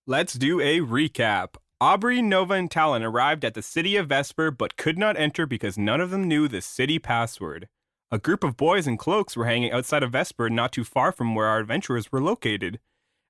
Let's do a recap. Aubrey, Nova, and Talon arrived at the city of Vesper but could not enter because none of them knew the city password. A group of boys in cloaks were hanging outside of Vesper not too far from where our adventurers were located.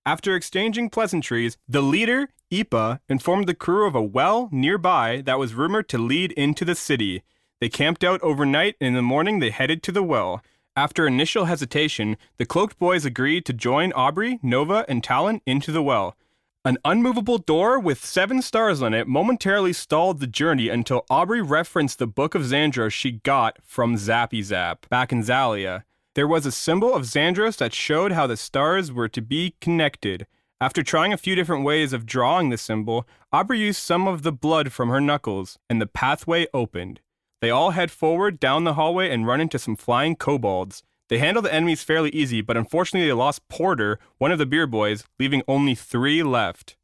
After exchanging pleasantries, the leader, Ipa, informed the crew of a well nearby that was rumored to lead into the city. They camped out overnight, and in the morning they headed to the well. After initial hesitation, the cloaked boys agreed to join Aubrey, Nova, and Talon into the well. An unmovable door with 7 stars on it momentarily stalled the journey until Aubrey referenced the Book of Xandros she got from Zappy Zap back in Zalia. There was a symbol of Xandros that showed how the stars were to be connected. After trying a few different ways of drawing the symbol, Aubrey used some of the blood from her knuckles, and the pathway opened. They all head forward down the hallway and run into some flying kobolds. They handle the enemies fairly easy, but unfortunately they lost Porter, one of the beer boys, leaving only 3 left.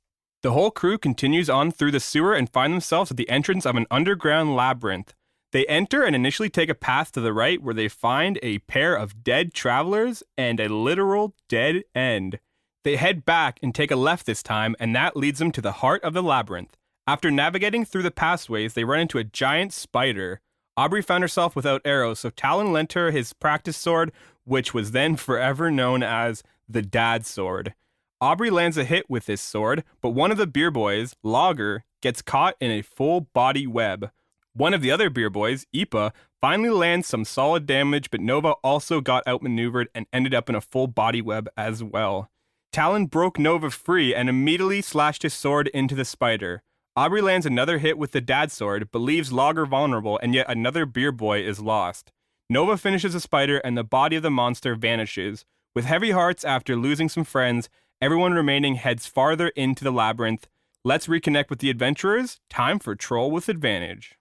The whole crew continues on through the sewer and find themselves at the entrance of an underground labyrinth. They enter and initially take a path to the right where they find a pair of dead travelers and a literal dead end. They head back and take a left this time, and that leads them to the heart of the labyrinth. After navigating through the pathways, they run into a giant spider. Aubrey found herself without arrows, so Talon lent her his practice sword, which was then forever known as the Dad Sword. Aubrey lands a hit with this sword, but one of the beer boys, Logger, gets caught in a full body web. One of the other beer boys, Ipa, finally lands some solid damage, but Nova also got outmaneuvered and ended up in a full body web as well. Talon broke Nova free and immediately slashed his sword into the spider. Aubrey lands another hit with the Dad Sword, but leaves Logger vulnerable, and yet another beer boy is lost. Nova finishes the spider and the body of the monster vanishes. With heavy hearts after losing some friends, everyone remaining heads farther into the labyrinth. Let's reconnect with the adventurers. Time for Troll with Advantage.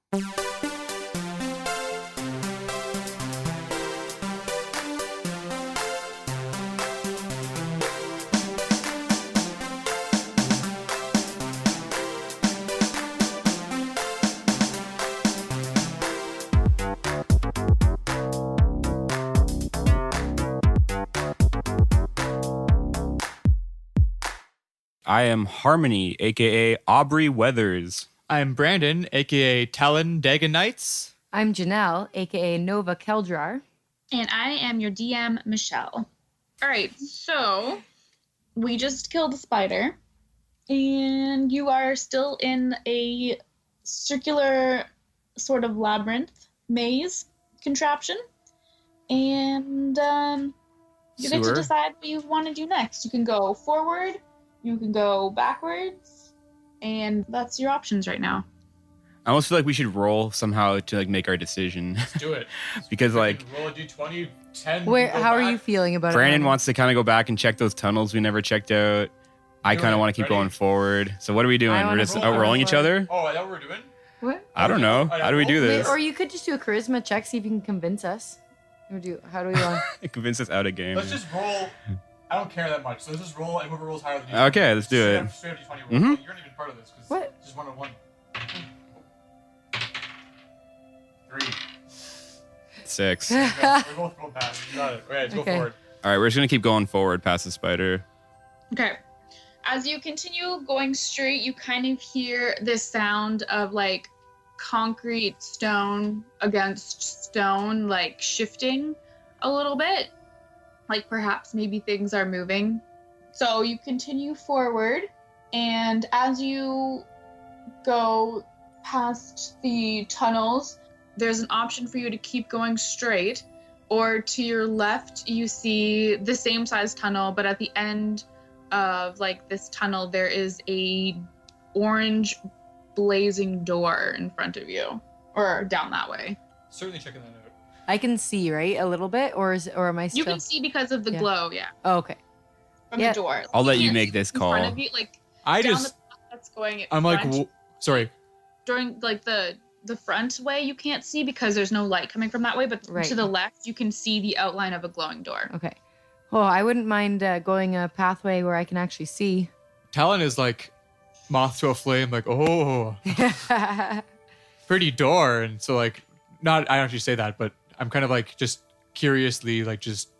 I am Harmony, aka Aubrey Weathers. I'm Brandon, aka Talon EndlessNights. I'm Janelle, aka Nova Keldrar. And I am your DM, Michelle. All right, so we just killed a spider, and you are still in a circular sort of labyrinth maze contraption, and you get to decide what you want to do next. You can go forward, you can go backwards, and that's your options right now. I almost feel like we should roll somehow to make our decision. Let's do it. Because roll a d20, 10. How are you feeling about Brandon it? wants to kind of go back and check those tunnels we never checked out. I kind of want to keep going forward. So what are we doing? We're just outrolling each other? Oh, is that what we're doing? What? I don't know. How do we do this? Or you could just do a charisma check, see if you can convince us. How do we want? Convince us out of game. Let's just roll. I don't care that much. So let's just roll, and whoever rolls higher than you. Okay, let's do it. Straight up d20 roll. You're not even part of this. What? It's just 1-on-1. 3. 6. We both rolled past. You got it. Okay, let's go forward. All right, we're just going to keep going forward past the spider. Okay. As you continue going straight, you kind of hear this sound of concrete stone against stone, shifting a little bit. Perhaps maybe things are moving. So you continue forward, and as you go past the tunnels, there's an option for you to keep going straight, or to your left, you see the same size tunnel, but at the end of this tunnel, there is a orange blazing door in front of you, or down that way. Certainly checking that out. I can see, right? A little bit? Or am I still... You can see because of the glow, yeah. Oh, okay. From the door. I'll let you make this call. In front of you, I down just... the path that's going I'm front, sorry. During, the front way, you can't see because there's no light coming from that way, but to the left, you can see the outline of a glowing door. Okay. Oh, I wouldn't mind going a pathway where I can actually see. Talon is moth to a flame, pretty door. And so I don't actually say that, but I'm kind of just curiously, just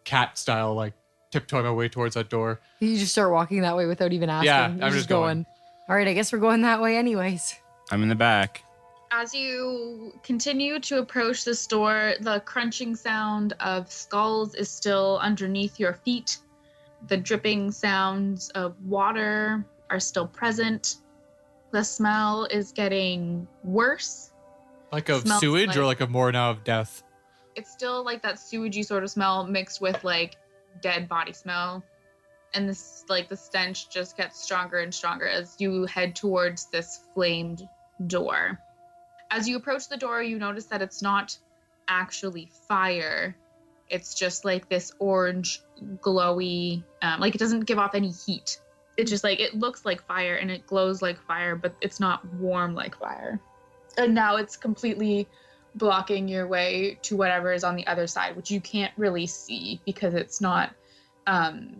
cat style, tiptoeing my way towards that door. You just start walking that way without even asking. Yeah, You're I'm just going. All right, I guess we're going that way anyways. I'm in the back. As you continue to approach this door, the crunching sound of skulls is still underneath your feet. The dripping sounds of water are still present. The smell is getting worse. Like of Smells sewage or like- like of more now of death? It's still like that sewagey sort of smell mixed with like dead body smell. And this like the stench just gets stronger and stronger as you head towards this flamed door. As you approach the door, you notice that it's not actually fire. It's just like this orange, glowy, like it doesn't give off any heat. It's just like, it looks like fire and it glows like fire, but it's not warm like fire. And now it's completely blocking your way to whatever is on the other side, which you can't really see because it's not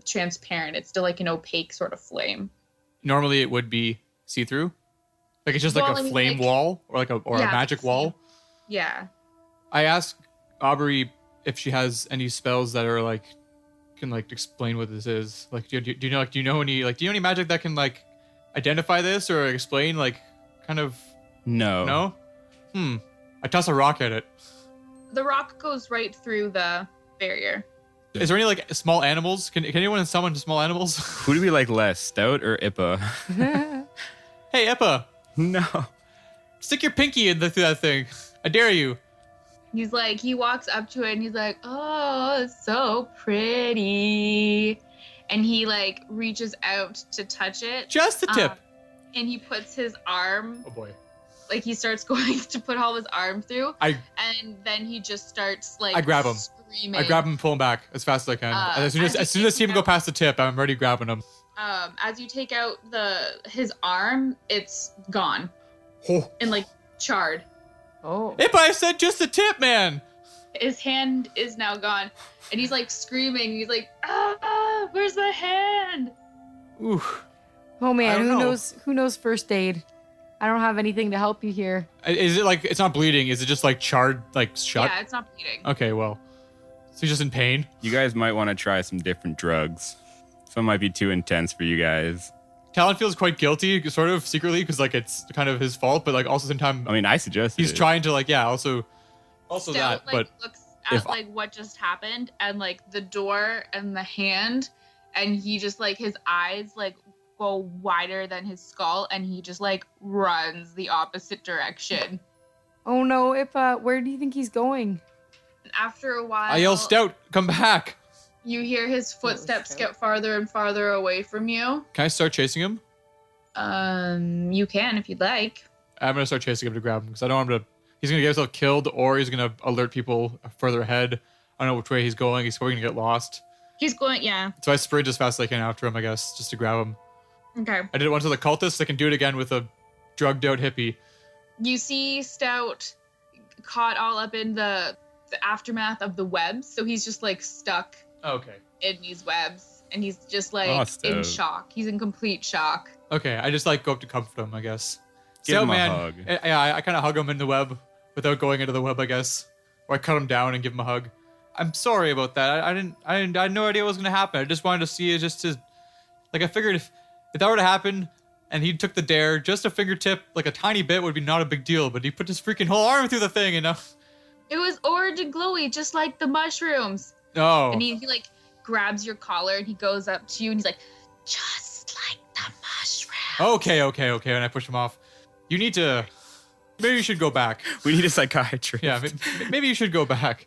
transparent. It's still like an opaque sort of flame. Normally it would be see-through. Like it's just like Well, I a mean, flame like- wall or like a Yeah, magic it's- wall. Yeah. I asked Aubrey if she has any spells that are like can like explain what this is. Like do you know any magic that can like identify this or explain like kind of No. No? I toss a rock at it. The rock goes right through the barrier. Is there any like small animals? Can anyone summon small animals? Who do we like less, Stout or Ippa? Hey, Eppa, No. stick your pinky in through that thing. I dare you. He's like, he walks up to it and he's like, oh, it's so pretty. And he like reaches out to touch it. Just the tip. And he puts his arm, Oh boy. like he starts going to put all his arm through. I And then he just starts like I grab him. screaming. I grab him and pull him back as fast as I can. As soon as as you soon as I see him take go him past the tip, I'm already grabbing him. As you take out his arm, it's gone Oh. and like charred. Oh. Ippa, I said just the tip, man. His hand is now gone. And he's like screaming. He's like, where's the hand? Ooh. Oh I man, don't who know. knows first aid? I don't have anything to help you here. Is it like it's not bleeding? Is it just like charred, like shut? Yeah, it's not bleeding. Okay, well, so he's just in pain. You guys might want to try some different drugs. Some might be too intense for you guys. Talon feels quite guilty, sort of secretly, because like it's kind of his fault, but like also at the same time, I mean, I suggested he's it. trying to like also Stout, that. like, But looks if at like what just happened and like the door and the hand, and he just like his eyes like go wider than his skull, and he just like runs the opposite direction. Oh no, Ippa, where do you think he's going? And after a while, I yell, "Stout, come back!" you hear his footsteps Stout. get farther and farther away from you. Can I start chasing him? You can if you'd like. I'm gonna start chasing him to grab him because I don't want him to. He's gonna get himself killed, or he's gonna alert people further ahead. I don't know which way he's going. He's probably gonna get lost. He's going, yeah. So I sprint as fast as I can after him, I guess, just to grab him. Okay. I did it once with a cultist. I can do it again with a drugged out hippie. You see Stout caught all up in the aftermath of the webs, so he's just like stuck Okay. in these webs, and he's just like Oh, in Stout. shock. He's in complete shock. Okay. I just like go up to comfort him, I guess. Give So him a man, hug. I kind of hug him in the web without going into the web, I guess, or I cut him down and give him a hug. I'm sorry about that. I had no idea what was gonna happen. I just wanted to see it just to, like I figured if that were to happen and he took the dare, just a fingertip, like a tiny bit would be not a big deal, but he put his freaking whole arm through the thing and It was orange and glowy, just like the mushrooms. no. And he like grabs your collar and he goes up to you and he's like, just like the mushroom. Okay. And I push him off. You need to, maybe you should go back. We need a psychiatrist. Yeah, maybe you should go back.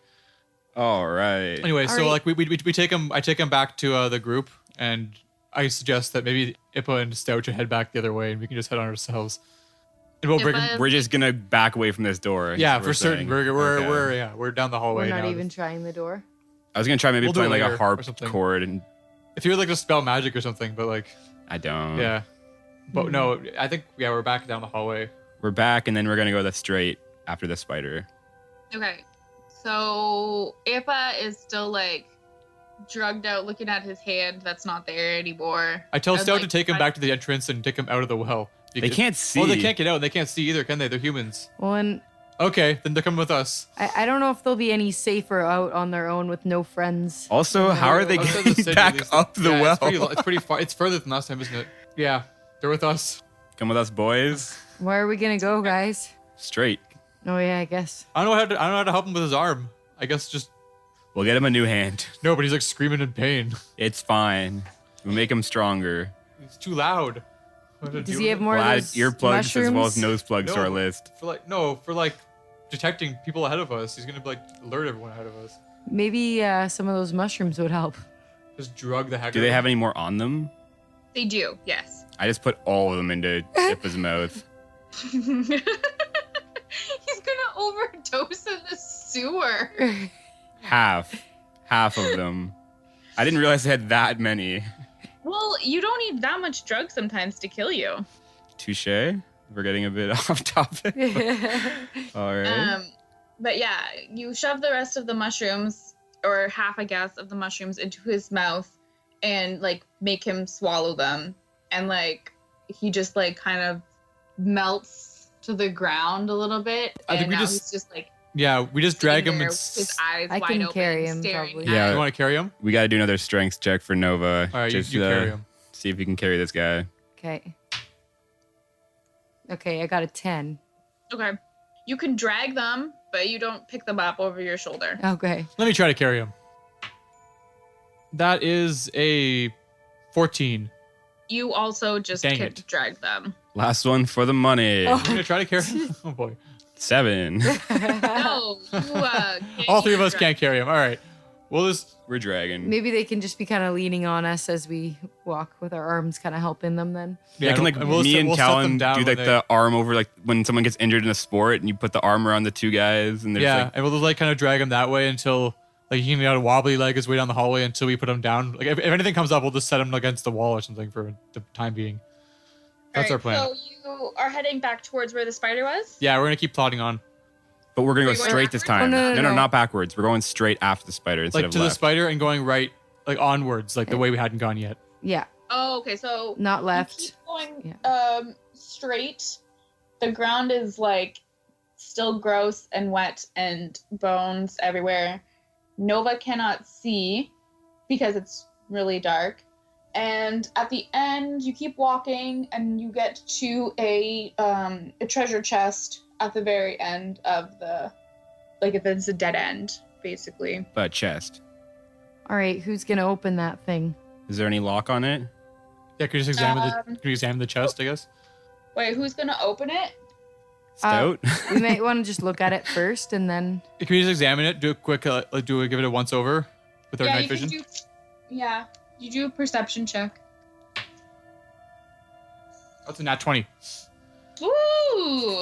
All right. Anyway, so Alright. like we take him. I take him back to the group, and I suggest that maybe Ippa and Stout should head back the other way, and we can just head on ourselves. And we'll bring. Ippa- We're just gonna back away from this door. Yeah, is what for certain. saying. We're Okay. we're down the hallway We're not now. even trying the door. I was gonna try maybe We'll do it playing like later a harp or something. chord, and If you would like to spell magic or something, but like I don't. yeah, but no, I think we're back down the hallway. We're back, and then we're gonna go the straight after the spider. Okay. So Ippa is still like drugged out looking at his hand that's not there anymore. I tell And, Stout like, to take him back to the entrance and take him out of the well. They can't see. Oh, they can't get out. They can't see either, can they? They're humans. Well, and Okay, then they're coming with us. I don't know if they'll be any safer out on their own with no friends. Also, how are they Outside the getting city, at back least. up the Yeah, well? It's pretty far. It's further than last time, isn't it? Yeah, they're with us. Come with us, boys. Where are we gonna go, guys? Straight. Oh yeah, I guess. I don't know how to help him with his arm. I guess just We'll get him a new hand. no, but he's like screaming in pain. It's fine. We'll make him stronger. It's too loud. What to Does do he have with it? more We'll of add those earplugs as well as mushrooms? nose plugs to our list. For like detecting people ahead of us. He's gonna like alert everyone ahead of us. Maybe some of those mushrooms would help. Just drug the heck. Do out they of have him. any more on them? They do, yes. I just put all of them into Ippa's mouth. He's gonna overdose in the sewer. Half of them. I didn't realize they had that many. Well, you don't need that much drug sometimes to kill you. Touche. We're getting a bit off topic. All right. But yeah, you shove the rest of the mushrooms, or half, I guess, of the mushrooms into his mouth and like make him swallow them. And like he just like kind of melts to the ground a little bit. I think and we now just- he's just like Yeah, we just drag sitting him there and. with his eyes I wide can open, carry him, staring probably. at Yeah. You want to carry him? We got to do another strength check for Nova. All right, just you carry him. see if we can carry this guy. Okay. Okay, I got a 10. Okay. You can drag them, but you don't pick them up over your shoulder. Okay. Let me try to carry him. That is a 14. You also just Dang can't it. drag them. Last one for the money. Oh. I'm gonna try to carry him. Oh boy. 7. No, you, can't All three of us drag. can't carry him. All right. We'll just. We're dragging. Maybe they can just be kind of leaning on us as we walk with our arms kind of helping them then. Yeah, can like and we'll me set- and we'll set them Talon down do when like they- the arm over like when someone gets injured in a sport and you put the arm around the two guys and they're Yeah, just like, and we'll just like kind of drag him that way until like he can get a wobbly leg his way down the hallway until we put him down. Like if anything comes up, we'll just set him against the wall or something for the time being. That's our plan. So you are heading back towards where the spider was? Yeah, we're gonna keep plodding on, but we're gonna Are go you going straight this backwards? time. Oh, no, no. Not backwards. We're going straight after the spider instead like of to the left. spider and going right, like onwards, like the way we hadn't gone yet. Yeah, Oh, okay. So not you left. keep going Yeah. straight. The ground is like still gross and wet and bones everywhere. Nova cannot see because it's really dark. And at the end, you keep walking and you get to a treasure chest at the very end of the, like if it's a dead end, basically. But chest. All right, who's going to open that thing? Is there any lock on it? Yeah, can you just examine Um, can you examine the chest? I guess. Wait, who's gonna open it? Stout? We might want to just look at it first and then. Can we just examine it? Do a quick, give it a once over with our Yeah, night you vision. can do. Yeah, you do a perception check. That's a nat 20. Woo!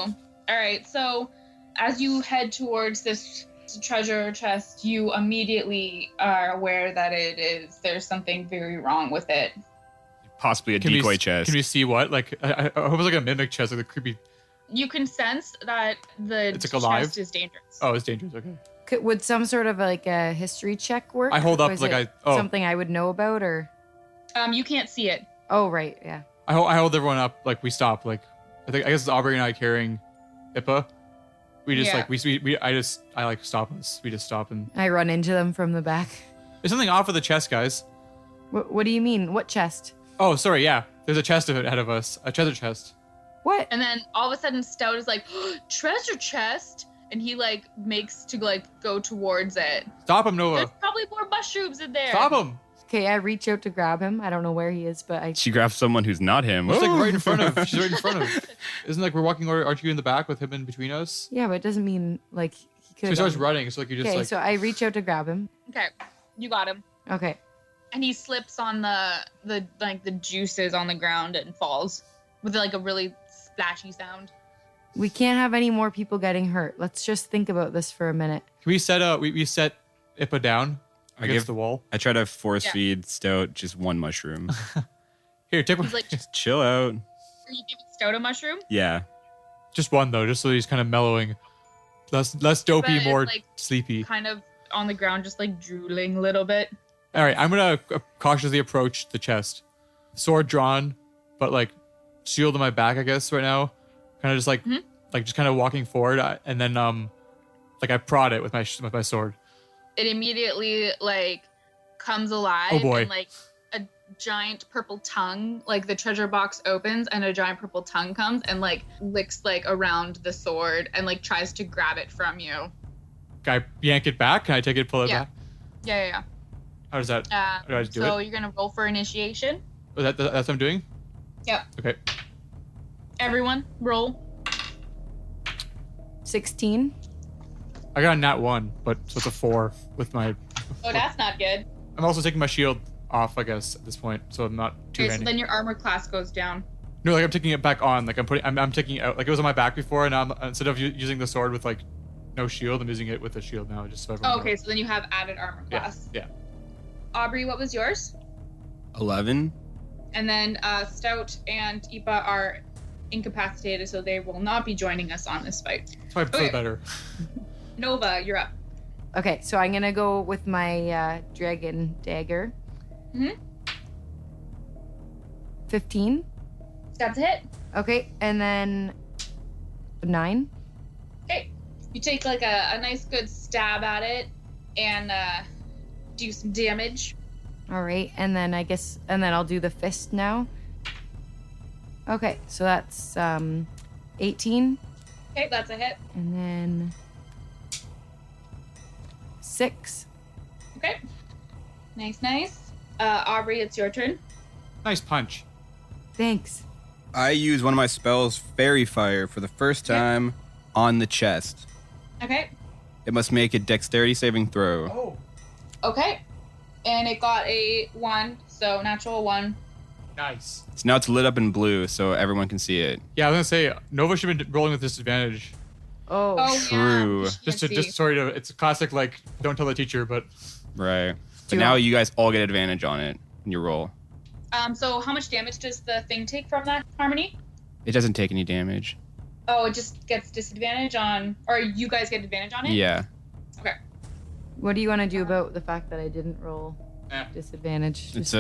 All right, so as you head towards this treasure chest, you immediately are aware that there's something very wrong with it. Possibly a Can decoy we, chest. Can we see what? Like, I hope it's like a mimic chest, like the creepy. You can sense that the It's like alive? chest is dangerous. Oh, it's dangerous. Okay. Would some sort of like a history check work? I hold up Or is like it I. Oh, something I would know about or? You can't see it. Oh, right. Yeah. I hold everyone up. Like we stop. Like I guess it's Aubrey and I carrying Ippa. We just Yeah. like I like stop us. We just stop and I run into them from the back. there's something off of the chest, guys. What do you mean? What chest? Oh, sorry. Yeah, there's a chest ahead of us. A treasure chest. What? And then all of a sudden, Stout is like, treasure chest, and he like makes to like go towards it. Stop him, There's Nova. probably more mushrooms in there. Stop him. Okay, I reach out to grab him. I don't know where he is, but I. She grabs someone who's not him. She's like right in front of. She's right in front of. Isn't like we're walking? Aren't you in the back with him in between us? Yeah, but it doesn't mean like he So could. he starts running. So like you just Okay, like. so I reach out to grab him. Okay, you got him. Okay. And he slips on the like the juices on the ground and falls with like a really splashy sound. We can't have any more people getting hurt. Let's just think about this for a minute. Can we set we set Ippa down I against give- the wall? I try to force Yeah. feed Stout just one mushroom. Here, take one. He's like, Just chill out. are you giving Stout a mushroom? Yeah. Just one though, just so he's kind of mellowing, less dopey, But, more like, sleepy. Kind of on the ground, just like drooling a little bit. All right, I'm gonna cautiously approach the chest, sword drawn, but like shield on my back, I guess right now. Kind of just like like just kind of walking forward, and then like I prod it with my sword. It immediately like comes alive. Oh, boy. And like a giant purple tongue, like the treasure box opens and a giant purple tongue comes and like licks like around the sword and like tries to grab it from you. Can I yank it back? Can I take it, pull it Yeah. back? Yeah. How does that? How do I do So it? you're gonna roll for initiation. Oh, that's what I'm doing? Yep. Okay. Everyone, roll. 16. I got a nat 1, but so it's a 4 with my... Oh, that's not good. I'm also taking my shield off, I guess, at this point, so I'm not too Okay, so handy. then your armor class goes down. No, like I'm taking it back on. Like I'm taking it out. Like it was on my back before, and now instead of using the sword with like no shield, I'm using it with a shield now, just so everyone Oh, okay, knows. so then you have added armor Yeah, class. yeah. Aubrey, what was yours? 11. And then Stout and Ipa are incapacitated, so they will not be joining us on this fight. That's why I play Okay. better. Nova, you're up. Okay, so I'm gonna go with my dragon dagger. Mhm. 15. That's a hit. Okay, and then 9. Okay. You take like a nice good stab at it and do some damage. All right, and then and then I'll do the fist now. Okay, so that's 18, Okay, that's a hit. and then 6. Okay. Nice. Aubrey, it's your turn. Nice punch. Thanks. I use one of my spells, Fairy Fire, for the first time on the chest. Okay. It must make a dexterity saving throw. Oh. Okay. And it got a 1, so natural 1. Nice. So now it's lit up in blue, so everyone can see it. Yeah, I was gonna say Nova should have been rolling with disadvantage. Oh, True. Yeah. It's a classic like don't tell the teacher, but Right. But Do now I- you guys all get advantage on it in your roll. So how much damage does the thing take from that harmony? It doesn't take any damage. Oh, it just gets disadvantage on, or you guys get advantage on it? Yeah. Okay. what do you want to do about the fact that I didn't roll Eh. disadvantage? It's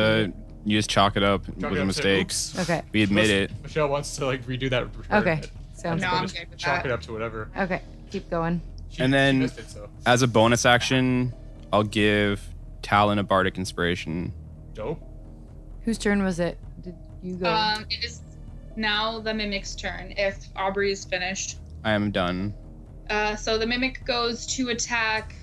you just chalk it up with Chalk it a up, mistake. say, oops. Okay. We admit it. Michelle wants to like redo that. Okay. Sounds No, good. I'm just good with chalk that. it up to whatever. Okay, keep going. And then- she missed it, so As a bonus action, I'll give Talon a bardic inspiration. dope. Whose turn was it? Did you go? It is now the mimic's turn if Aubrey is finished. I am done. So the mimic goes to attack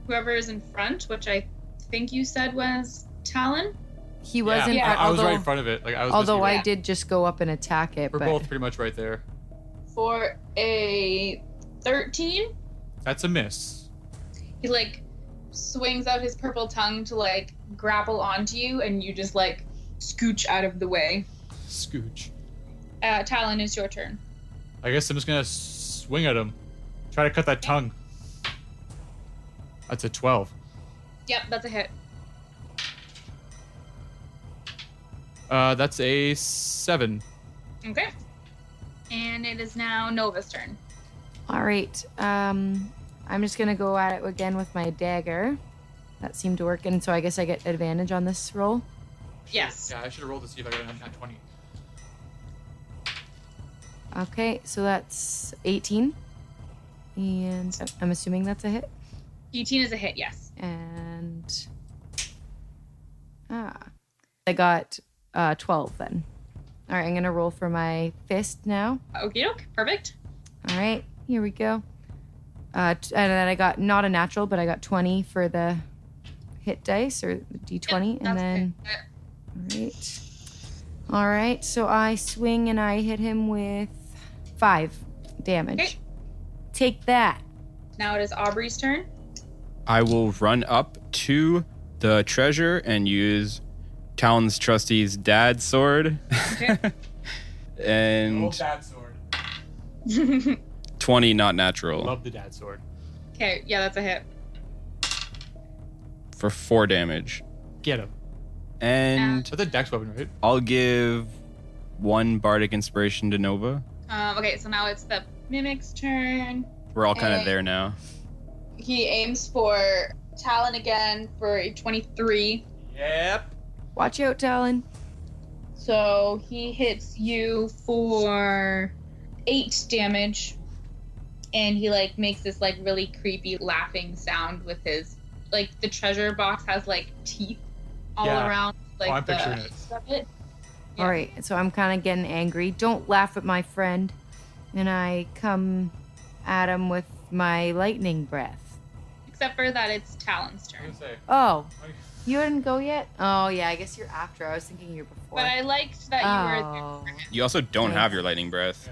whoever is in front, which I think you said was Talon. He was in Yeah. front, I was although, right in front of it. Like I was. although I Yeah. did just go up and attack it. We're but both pretty much right there. For a 13, That's a miss. he like swings out his purple tongue to like grapple onto you, and you just like scooch out of the way. Scooch. Talon, is your turn. I guess I'm just gonna swing at him. Try to cut that tongue. That's a 12. Yep, that's a hit. That's a 7. Okay. And it is now Nova's turn. all right. I'm just gonna go at it again with my dagger. That seemed to work, and so I guess I get advantage on this roll. Yes. Yeah, I should have rolled to see if I got a nat 20. Okay, so that's 18, and I'm assuming that's a hit. 18 is a hit, yes. And I got 12 then. All right, I'm gonna roll for my fist now. Okie doke. Perfect. All right, here we go. And then I got not a natural, but I got 20 for the hit dice or the d20, Yep, and that's then good. all right. So I swing and I hit him with 5 damage. Okay. Take that. Now it is Aubrey's turn. I will run up to the treasure and use Talon's trusty's dad's sword. Okay. And Old dad sword. 20 not natural Love the dad sword. Okay, yeah, that's a hit. for 4 damage. Get him. And That's a dex weapon, right? I'll give 1 bardic inspiration to Nova. Okay, so now it's the mimic's turn. We're all kind of Hey. there now. He aims for Talon again for a 23. Yep. Watch out, Talon. So he hits you for 8 damage. and he like makes this like really creepy laughing sound with his like the treasure box has like teeth all around like I'm the picturing it. of it. Yeah. All right, so I'm kind of getting angry. Don't laugh at my friend. And I come at him with my lightning breath. Except for that it's Talon's turn. Oh, you didn't go yet? Oh, yeah, I guess you're after. I was thinking you were before. But I liked that you were there Oh. for him. You also don't Yeah. have your lightning breath.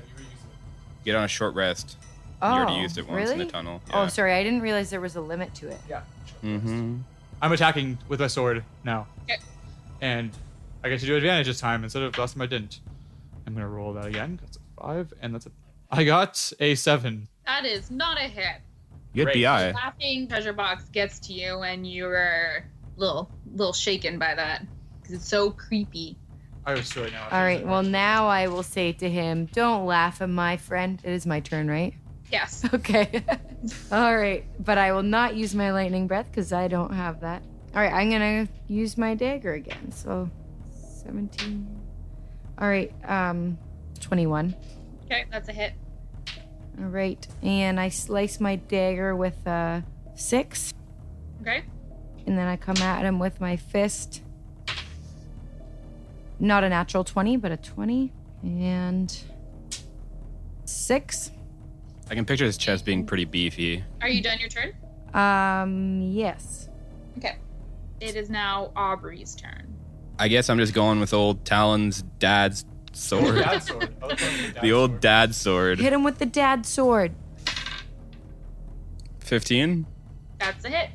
Get on a short rest. Oh, You already used it once in really? the tunnel. Oh, sorry, I didn't realize there was a limit to it. Yeah. Mm-hmm. I'm attacking with my sword now. Okay. And I get to do advantage this time instead of last time I didn't. I'm gonna roll that again. That's a 5, and that's a. I got a 7. That is not a hit. You had Great. BI. Laughing treasure box gets to you and you're little shaken by that because it's so creepy. I was right now. All right, well, now I will say to him, don't laugh at my friend. It is my turn, right? Yes. Okay. All right, but I will not use my lightning breath because I don't have that. All right, I'm going to use my dagger again. So 17. All right, 21. Okay, that's a hit. All right, and I slice my dagger with a 6, Okay. and then I come at him with my fist. Not a natural 20, but a 20, and 6. I can picture his chest being pretty beefy. Are you done your turn? Yes. Okay. It is now Aubrey's turn. I guess I'm just going with old Talon's dad's sword. Dad sword. I like The old dad sword. Hit him with the dad sword. 15? That's a hit.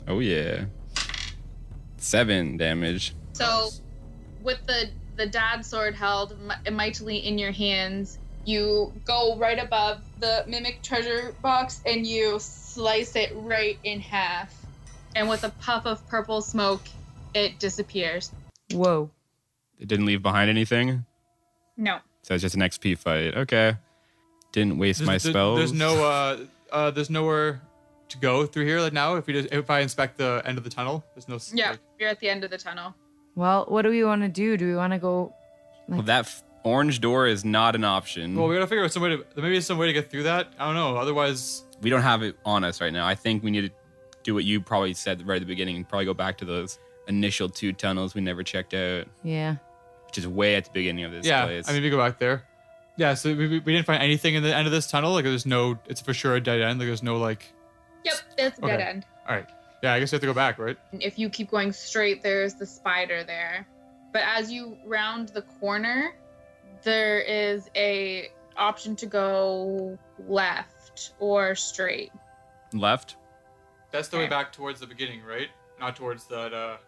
Oh, yeah. 7 damage. So, with the dad sword held mightily in your hands, you go right above the mimic treasure box and you slice it right in half. And with a puff of purple smoke, it disappears. Whoa. It didn't leave behind anything? No. So it's just an XP fight. Okay. Didn't waste my spells. There's nowhere to go through here like now. If I inspect the end of the tunnel, there's no. Yeah, like- you're at the end of the tunnel. Well, what do we want to do? Do we want to go? Well, that orange door is not an option. Well, we gotta figure out some way to. Maybe there's some way to get through that. I don't know. Otherwise, We don't have it on us right now. I think we need to do what you probably said right at the beginning and probably go back to those initial 2 tunnels we never checked out, Yeah. which is way at the beginning of this yeah. place. I mean, we go back there. Yeah. So we didn't find anything in the end of this tunnel. Like there's no. It's for sure a dead end. Like there's no like. Yep, it's a dead Okay. end. All right. Yeah. I guess we have to go back, right? If you keep going straight, there's the spider there. But as you round the corner, there is a option to go left or straight. Left? That's the way Okay. back towards the beginning, right? Not towards that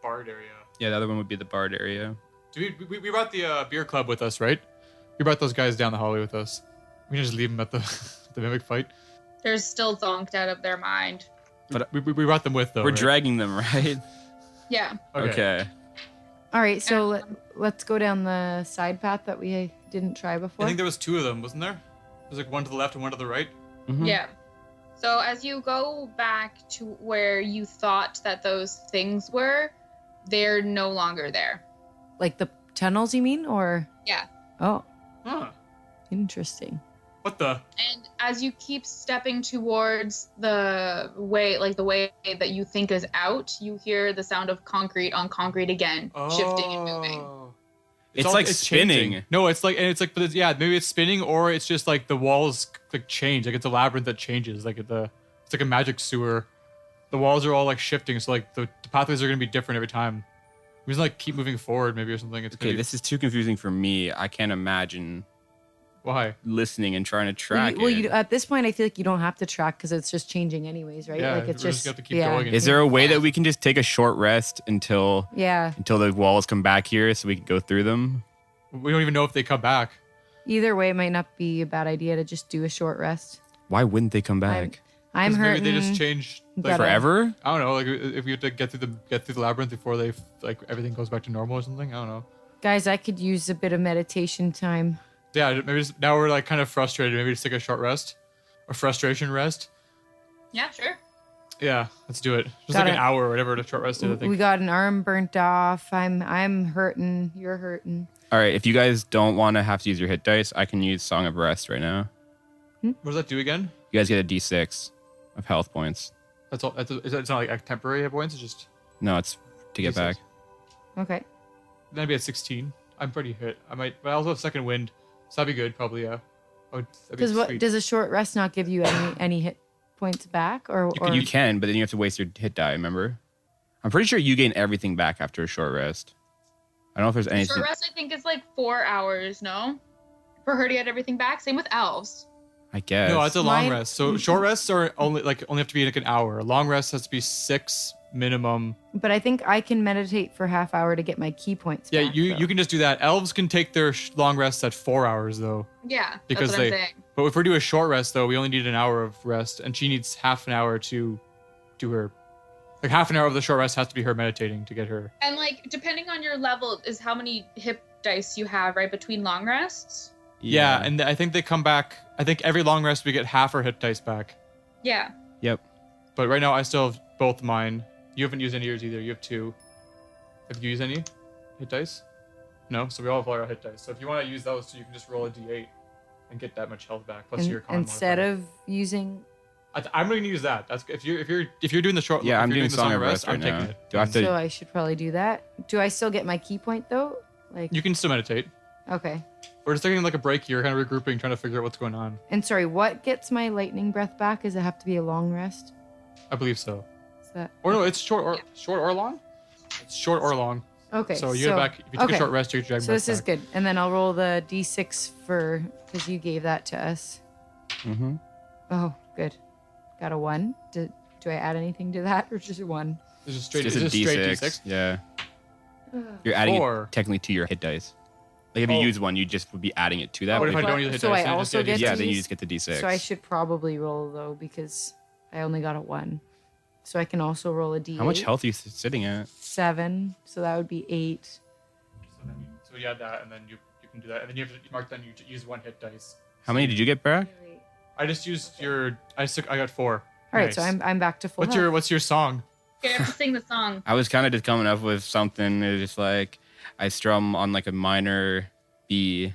barred area. Yeah, the other one would be the barred area. We brought the beer club with us, right? We brought those guys down the hallway with us. We can just leave them at the the mimic fight. They're still zonked out of their mind. But we brought them with though. We're right? dragging them, right? Yeah. Okay. All right, so let's go down the side path that we didn't try before. I think there was 2 of them, wasn't there? There's like one to the left and one to the right. Mhm. Yeah. So as you go back to where you thought that those things were, they're no longer there. Like the tunnels, you mean? Or? Yeah. Oh, Huh. interesting. What the? And as you keep stepping towards the way that you think is out, you hear the sound of concrete on concrete again, shifting and moving. Oh. It's all- like changing. spinning. No, it's like, but it's, yeah, maybe it's spinning or it's just like the walls like change. Like it's a labyrinth that changes. Like it's like a magic sewer. The walls are all like shifting, so like the pathways are gonna be different every time. We just like keep moving forward, maybe or something. It's Okay, gonna be, this is too confusing for me. I can't imagine why? listening and trying to track Well, it. you, at this point, I feel like you don't have to track because it's just changing anyways, right? Yeah, like it's we're just just gonna have to keep going and- Is there a way that we can just take a short rest until Yeah. the walls come back here so we can go through them? We don't even know if they come back. Either way, it might not be a bad idea to just do a short rest. Why wouldn't they come back? I'm 'Cause hurting. maybe they just change like, Gotta- Forever? I don't know, like if you have to get through the labyrinth before they like everything goes back to normal or something. I don't know. Guys, I could use a bit of meditation time. Yeah, maybe just, now we're like kind of frustrated. Maybe just take a short rest, a frustration rest. Yeah, sure. Yeah, let's do it. Just Got like it. an hour or whatever to short rest. I We think. got an arm burnt off. I'm hurting. You're hurting. All right, if you guys don't want to have to use your hit dice, I can use Song of Rest right now. What does that do again? You guys get a D6 of health points. That's all. It's not like temporary hit points. It's just No, it's to get D6. back. Okay. Then I'd be at 16. I'm pretty hit. I might, but I also have second wind, so that'd be good. Probably, yeah. That'd be Does sweet. does a short rest not give you any hit points back or You can, but then you have to waste your hit die, remember? I'm pretty sure you gain everything back after a short rest. I don't know if there's anything. Short rest, I think, is like 4 hours, no? For her to get everything back. Same with elves. I guess. No, it's a long Mine- rest. So short rests are only have to be like an hour. Long rest has to be 6 minimum. But I think I can meditate for half hour to get my key points Yeah, back, you though. can just do that. Elves can take their long rests at 4 hours though. Yeah, Because that's what they- I'm saying. But if we do a short rest though, we only need an hour of rest, and she needs half an hour to do her. Like half an hour of the short rest has to be her meditating to get her. And like, depending on your level, is how many hit dice you have, right, between long rests? Yeah, and I think they come back. I think every long rest we get half our hit dice back. Yeah. Yep. But right now I still have both mine. You haven't used any of yours either. You have 2. Have you used any hit dice? No. So we all have our hit dice. So if you want to use those, so you can just roll a d8 and get that much health back plus your con instead modifier. of using I'm going to use that. That's if you're doing the short. Yeah, if I'm you're doing the Song of Rest right I'm taking now. it. Do I have to? so I should probably do that. Do I still get my key point though? Like You can still meditate. okay. We're just taking like a break here, kind of regrouping, trying to figure out what's going on. And sorry, what gets my lightning breath back? Does it have to be a long rest? I believe so. Is that Or no, it's short or long. It's short or long. okay? So you get back. If you take okay. a short rest, you get your dragon So this breath is back. good. And then I'll roll the d6 for because you gave that to us. Mm-hmm. Oh, good. Got a 1. Do I add anything to that or just a 1? It's just straight. Just It's a just straight D6. D6. Yeah. You're adding 4. it technically to your hit dice. Like if you Oh. use one, you just would be adding it to that. What if but I if don't you- use the hit So dice? I then you also just get add yeah, to then you use- just get the D6. So I should probably roll though because I only got a 1. So I can also roll a d8. How much health are you sitting at? 7. So that would be 8. So you add that, and then you can do that, and then you have to mark. Then you use 1 hit dice. How many did you get back? I just used your. I got 4. All right, Nice. so I'm back to full. What's your song? Okay, I have to sing the song. I was kind of just coming up with something. It's just like I strum on like a minor B,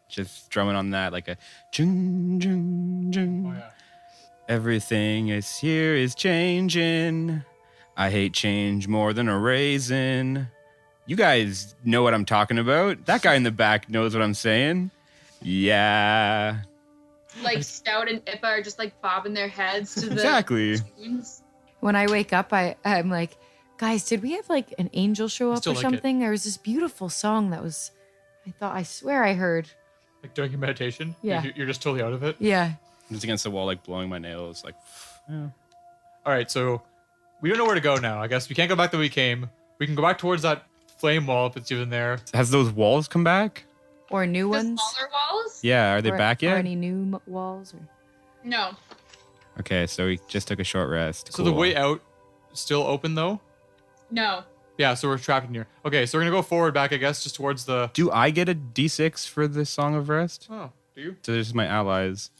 just strumming on that like a jung jung jung. Oh yeah. Everything is here is changing. I hate change more than a raisin. You guys know what I'm talking about. That guy in the back knows what I'm saying. Yeah. Like Stout and Ippa are just like bobbing their heads to the Exactly. tunes. When I wake up, I'm like, guys, did we have like an angel show up still or like it. something? There was this beautiful song that was, I swear I heard. Like during your meditation. Yeah. You're just totally out of it. Yeah. I'm just against the wall, like blowing my nails. Like, yeah. All right, so we don't know where to go now. I guess we can't go back the way we came. We can go back towards that flame wall if it's even there. Has those walls come back? Or new The ones. smaller walls? Yeah. Are they Or- back Or yet? any new walls? Or... No. Okay, so we just took a short rest. So the Cool. way out still open though. No. Yeah, so we're trapped in here. Okay, so we're gonna go forward back, I guess, just towards the. Do I get a D6 for the Song of Rest? Oh, do you? So there's my allies.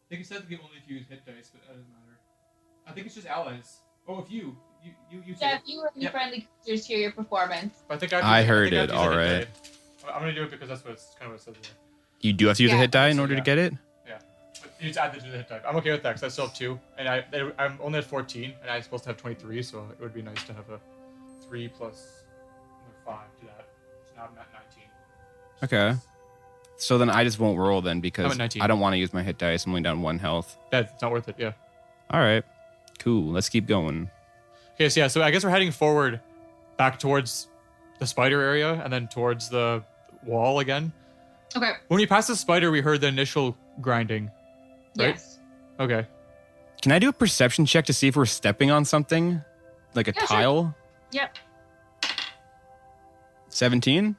I think it said to get only if you use hit dice, but that doesn't matter. I think it's just allies. Oh, if you Yeah, if you or any Yep. friendly creatures hear your performance. I think I heard think I have it, to use a hit alright. die. I'm gonna do it because that's what it's kind of what it says there. You do have to use a Yeah, hit die in so order yeah. to get it? Yeah, but you just add it to the hit die. I'm okay with that because I still have 2, and I'm only at 14, and I'm supposed to have 23, so it would be nice to have a 3 plus another 5 to that. So now I'm at 19. Okay. So then I just won't roll then I'm because at 19. I don't want to use my hit dice. I'm only down 1 health. That's not worth it. Yeah. All right. Cool. Let's keep going. Okay, so yeah, so I guess we're heading forward, back towards the spider area, and then towards the wall again. Okay. When we passed the spider, we heard the initial grinding. Right? Yes. Okay. Can I do a perception check to see if we're stepping on something? Like a Yeah, sure. tile? Yep. 17?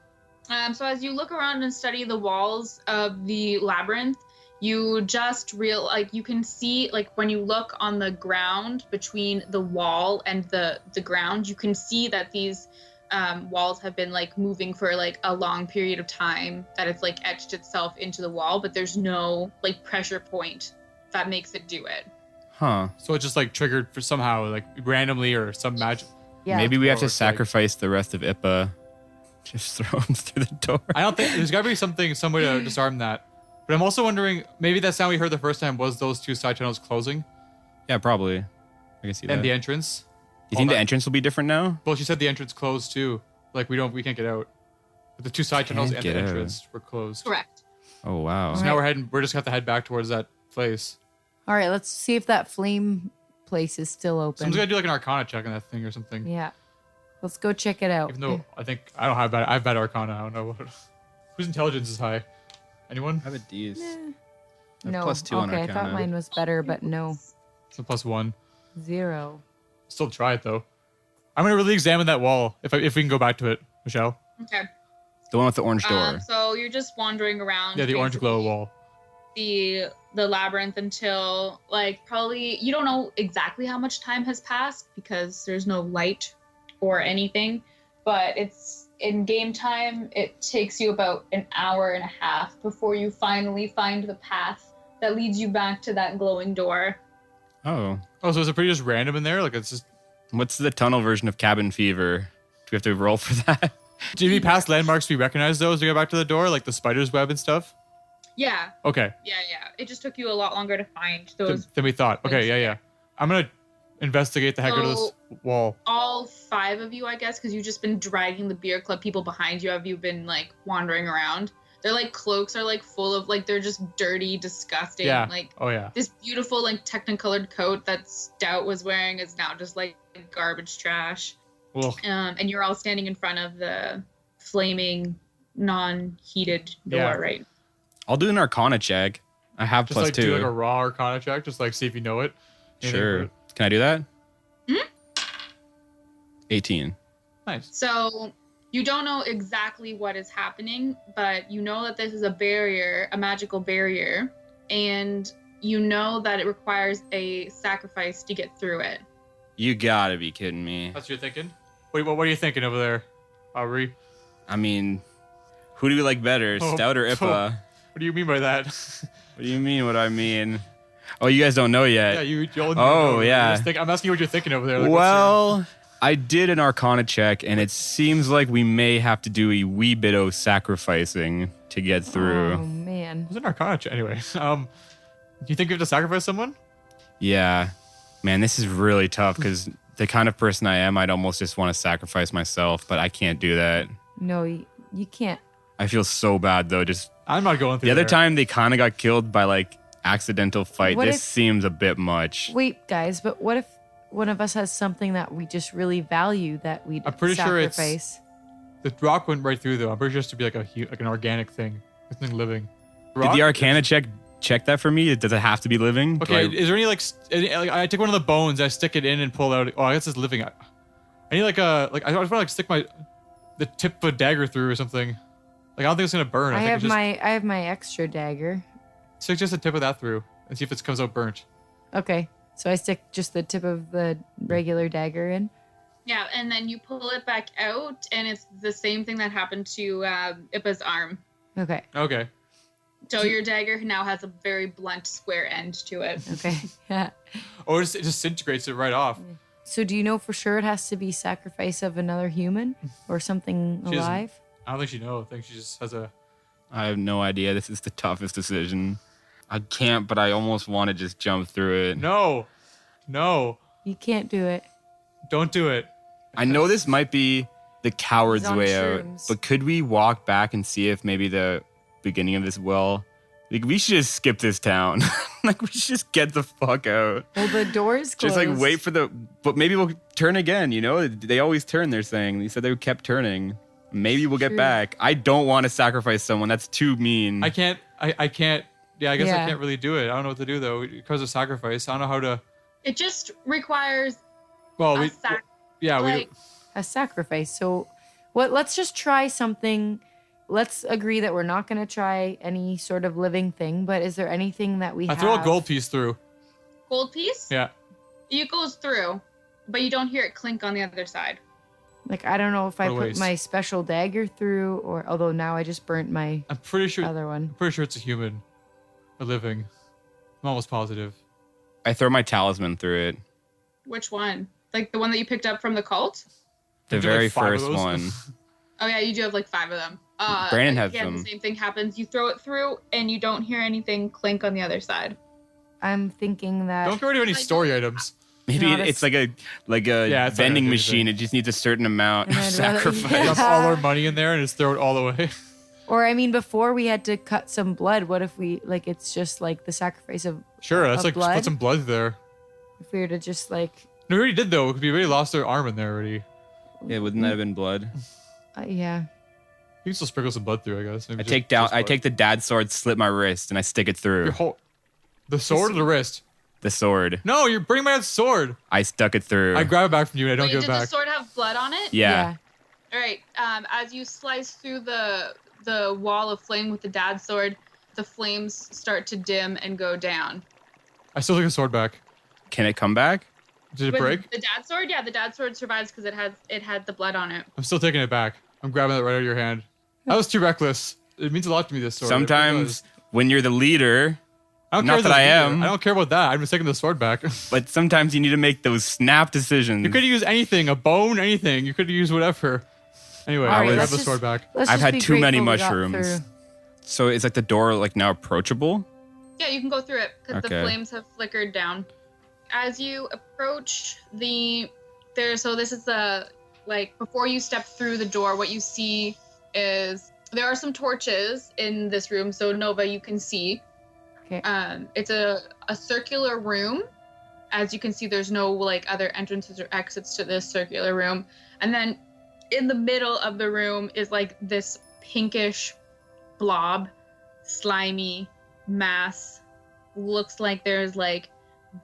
So as you look around and study the walls of the labyrinth, you just you can see, like, when you look on the ground between the wall and the ground, you can see that these walls have been like moving for like a long period of time, that it's like etched itself into the wall, but there's no like pressure point that makes it do it. Huh. So it just like triggered for somehow, like randomly or some magic. Yeah. Maybe we have Or to it's like- sacrifice the rest of Ippa. Just throw him through the door. I don't think there's got to be some way to disarm that. But I'm also wondering, maybe that sound we heard the first time was those 2 side tunnels closing Yeah, probably. I can see that. and the entrance. You think the entrance will be different now? Well, she said the entrance closed too. Like we can't get out. But the 2 side tunnels and the get out. entrance were closed. Correct. Oh, wow. So now we're just gonna have to head back towards that place. All right, let's see if that flame place is still open. Someone's gotta do like an Arcana check on that thing or something. Yeah. Let's go check it out. Even though I think I don't have bad, I have bad Arcana. I don't know what. Whose intelligence is high? Anyone? I have a D's. No. +2 on okay, I Arcana. thought mine was better, but no. It's a +1. 0. Still try it though. I'm gonna really examine that wall if we can go back to it, Michelle. Okay. The one with the orange door. So you're just wandering around. Yeah, the orange glow basically wall. The labyrinth until like probably you don't know exactly how much time has passed because there's no light or anything, but it's in game time. It takes you about an hour and a half before you finally find the path that leads you back to that glowing door. Oh. Oh, so is it pretty just random in there? Like it's just. What's the tunnel version of Cabin Fever? Do we have to roll for that? Did we pass landmarks we recognize those to get back to the door, like the spider's web and stuff? Yeah, Okay. yeah. It just took you a lot longer to find those. Than we thought. Okay, yeah. I'm gonna investigate the heck out of this wall. All 5 of you, I guess, because you've just been dragging the beer club people behind you. Have you been like wandering around? Their like cloaks are like full of like they're just dirty, disgusting. Yeah. Like Oh yeah. this beautiful like technicolored coat that Stout was wearing is now just like garbage trash. Well, And you're all standing in front of the flaming, non-heated door, Yeah. right? I'll do an Arcana check. I have just like +2. do like a raw Arcana check, just like see if you know it. Anything Sure. for it. Can I do that? Mhm. 18. Nice. So you don't know exactly what is happening, but you know that this is a barrier, a magical barrier, and you know that it requires a sacrifice to get through it. You gotta be kidding me. That's what you're thinking? Wait, what are you thinking over there, Aubrey? I mean, who do you like better, Oh, Stout or Ipa? What do you mean by that? What do you mean what I mean? Oh, you guys don't know yet. Yeah, you all Oh, know. yeah. I'm asking you what you're thinking over there. Like, Well, I did an Arcana check, and it seems like we may have to do a wee bit of sacrificing to get Oh, through. man. it was an Arcana check anyway. Do you think you have to sacrifice someone? Yeah. Man, this is really tough because the kind of person I am, I'd almost just want to sacrifice myself, but I can't do that. No, you can't. I feel so bad, though. Just I'm not going through the other there. time, they kind of got killed by, like, accidental fight. What This if- seems a bit much. Wait, guys, but what if one of us has something that we just really value that we'd I'm pretty sure it's- sacrifice? The rock went right through though. I'm pretty sure it's to be like like an organic thing, something living. Did the Arcana check that for me? Does it have to be living? Do Okay, I- is there any like I take one of the bones, I stick it in and pull out. Oh, I guess it's living. I need like I just want to like stick the tip of a dagger through or something. Like I don't think it's gonna burn. I think have it's just, I have my extra dagger. stick just the tip of that through and see if it comes out burnt. Okay, so I stick just the tip of the regular dagger in. Yeah, and then you pull it back out, and it's the same thing that happened to Ipa's arm. Okay, Okay. So your dagger now has a very blunt, square end to it. okay. Yeah. Or it just disintegrates it right off. So do you know for sure it has to be sacrifice of another human or something She doesn't- alive? I don't think she knows. I think she just has a. I have no idea. This is the toughest decision. I can't, but I almost want to just jump through it. No, You can't do it. don't do it. I know this might be the coward's He's on way shrooms. out, but could we walk back and see if maybe the beginning of this well? Like, we should just skip this town. Like, we should just get the fuck out. Well, the door is closed. Just like wait for the. But maybe we'll turn again. You know, they always turn. They're saying they said they kept turning. Maybe we'll get True. back. I don't want to sacrifice someone. That's too mean. I can't. I can't. Yeah, I guess I Yeah. can't really do it. I don't know what to do though because of sacrifice. I don't know how to. It just requires Well, a sac. yeah, like, a sacrifice. So, what? Let's just try something. Let's agree that we're not going to try any sort of living thing. But is there anything that we I have? throw a gold piece through. gold piece? Yeah. It goes through, but you don't hear it clink on the other side. Like I don't know if I What a put waste. my special dagger through, or although now I just burnt my I'm pretty sure. other one. I'm pretty sure it's a human, a living. I'm almost positive. I throw my talisman through it. Which one? Like the one that you picked up from the cult? The Do, like, very 5 of first those? one. Oh yeah, you do have like 5 of them. Brandon has again, them. the same thing happens. You throw it through, and you don't hear anything clink on the other side. I'm thinking that. Don't get rid of any story items. Maybe Not it's a- like a Yeah, it's not vending gonna do machine. anything. It just needs a certain amount And of I'd rather- sacrifice. Yeah. Dump all our money in there and just throw it all away. Or I mean, before we had to cut some blood. What if we like? It's just like the sacrifice of. Sure, that's of like just blood? put some blood there. If we were to just like. No, we already did though. We already lost their arm in there already. Yeah, wouldn't that have been blood? Yeah. You can still sprinkle some blood through, I guess. Maybe I just blood. take the dad sword, slit my wrist, and I stick it through. Your whole, the sword or the wrist? The sword. No, you're bringing my sword. I stuck it through. I grab it back from you and I don't Wait, give it did the back. sword have blood on it? Yeah. All right. As you slice through the wall of flame with the dad sword, the flames start to dim and go down. I still take the sword back. Can it come back? Did it With break? the dad sword? Yeah, the dad sword survives because it had the blood on it. I'm still taking it back. I'm grabbing it right out of your hand. That was too reckless. It means a lot to me, this sword. It really Sometimes does. when you're the leader, I don't not care that if I it's am. leader. I don't care about that. I'm just taking the sword back. but sometimes you need to make those snap decisions. You could use anything, a bone, anything. You could use whatever. Anyway, All I right, grab let's the just- sword back. Let's I've just had be too many grateful we got mushrooms. through. So is like the door like now approachable? Yeah, you can go through it because Okay. the flames have flickered down. As you approach so this is the, like, before you step through the door, what you see is there are some torches in this room. So Nova, you can see. Okay. It's a circular room. As you can see, there's no like other entrances or exits to this circular room. And then in the middle of the room is like this pinkish blob, slimy mass. Looks like there's like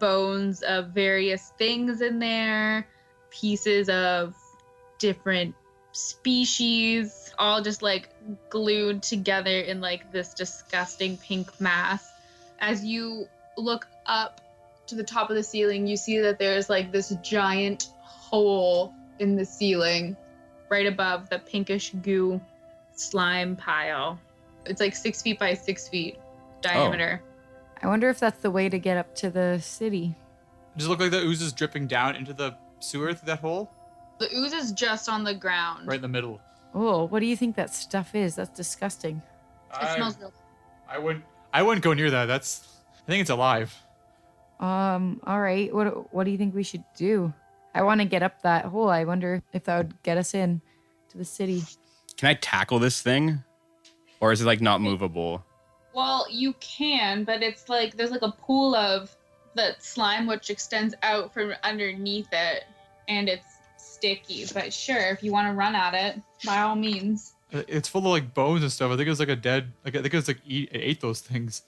bones of various things in there, pieces of different species, all just like glued together in like this disgusting pink mass. As you look up to the top of the ceiling, you see that there's like this giant hole in the ceiling right above the pinkish goo slime pile. It's like 6 feet by 6 feet diameter. I wonder if that's the way to get up to the city. Does it look like the ooze is dripping down into the sewer through that hole? The ooze is just on the ground. Right in the middle. Oh, what do you think that stuff is? That's disgusting. It smells real. I wouldn't go near that. I think it's alive. All right. What do you think we should do? I want to get up that hole. I wonder if that would get us in to the city. Can I tackle this thing? Or is it like not movable? Well, you can, but it's like there's like a pool of the slime which extends out from underneath it, and it's sticky. But sure, if you want to run at it, by all means. It's full of like bones and stuff. I think it was like a dead. Like I think it was like it ate those things.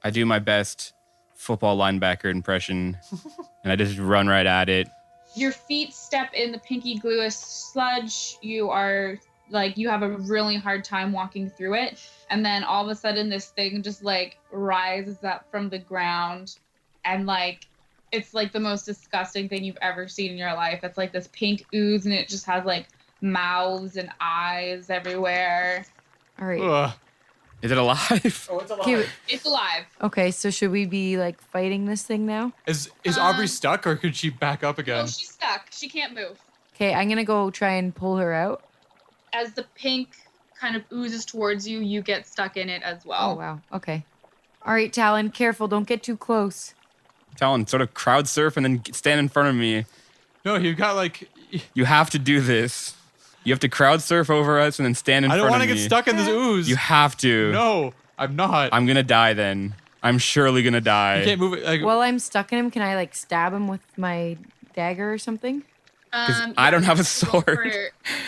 I do my best football linebacker impression, and I just run right at it. Your feet step in the pinky gluous sludge. You are like, you have a really hard time walking through it. And then all of a sudden this thing just like rises up from the ground, and like it's like the most disgusting thing you've ever seen in your life. It's like this pink ooze, and it just has like mouths and eyes everywhere. All right. Ugh. Is it alive? Oh, it's Okay, It's alive. okay, so should we be like fighting this thing now? Is Aubrey stuck, or could she back up again? Well, she's stuck. She can't move. Okay, I'm gonna go try and pull her out. As the pink kind of oozes towards you, you get stuck in it as well. Oh wow. Okay. All right, Talon, careful, don't get too close. Talon, sort of crowd surf and then stand in front of me. No, you got like. You have to do this. You have to crowd surf over us and then stand in I don't front want of to me. get stuck in this ooze. You have to. No, I'm not. I'm gonna die then. I'm surely gonna die. You can't move it. Like, While I'm stuck in him, can I like stab him with my dagger or something? I don't have a sword.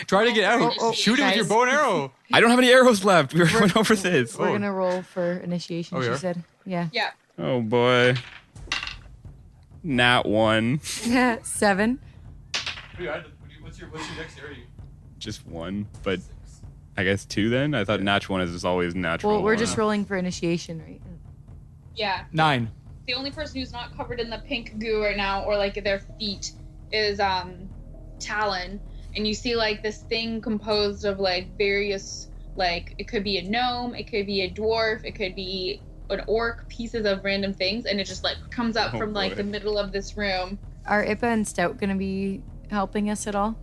try to get out. Oh, Shoot it with your guys. bow and arrow. I don't have any arrows left. We were going over this. We're Oh. gonna roll for initiation, Oh, she yeah? said. Yeah. Yeah. Oh boy. Nat 1. 7. What's your dexterity? Just 1, but I guess 2 then? I thought nat 1 is always natural. Well, we're 1. just rolling for initiation, right? Yeah. 9. The only person who's not covered in the pink goo right now, or like their feet, is Talon. And you see like this thing composed of like various, like it could be a gnome, it could be a dwarf, it could be an orc, pieces of random things, and it just like comes up Oh, from like boy. the middle of this room. Are Ippa and Stout gonna be helping us at all?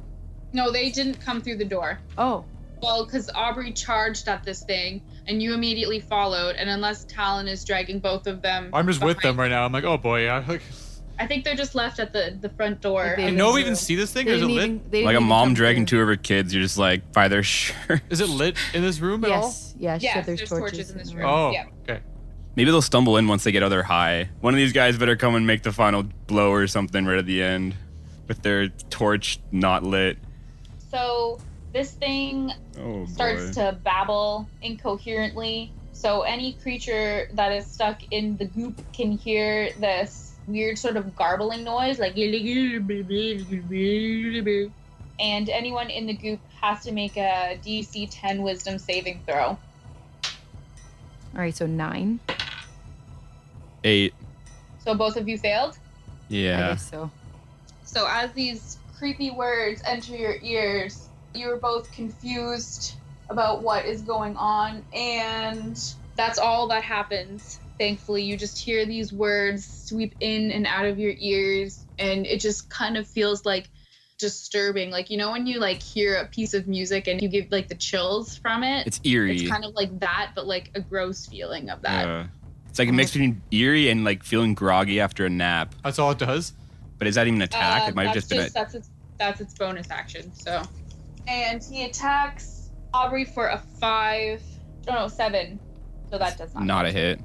No, they didn't come through the door. Oh, Well, because Aubrey charged at this thing, and you immediately followed, and unless Talon is dragging both of them... I'm just with them behind- right now. I'm like, oh boy, yeah. I think they're just left at the front door. Like they Can didn't no one even- even see this thing, They or is it didn't lit? even- they didn't Like a even mom come dragging through. two of her kids, you're just like by their shirt. Is it lit in this room at all? Yes. Yeah, she Yes, said there's torches in this the room. Oh, Yeah. okay. Maybe they'll stumble in once they get out of their high. One of these guys better come and make the final blow or something right at the end with their torch not lit. So this thing Oh starts to babble incoherently. So any creature that is stuck in the goop can hear this weird sort of garbling noise, like, and anyone in the goop has to make a DC 10 Wisdom saving throw. All right, so 9. 8. So both of you failed. I Yeah. guess so. So as these creepy words enter your ears, you're both confused about what is going on, and that's all that happens. Thankfully, you just hear these words sweep in and out of your ears, and it just kind of feels like disturbing. Like, you know when you like hear a piece of music and you get like the chills from it? It's eerie. It's kind of like that, but like a gross feeling of that. Yeah. It's like a mix between eerie and like feeling groggy after a nap. That's all it does? But is that even an attack? It might have That's just been a... that's its bonus action. So, and he attacks Aubrey for a 5. Oh no, 7. So that does Not a hit.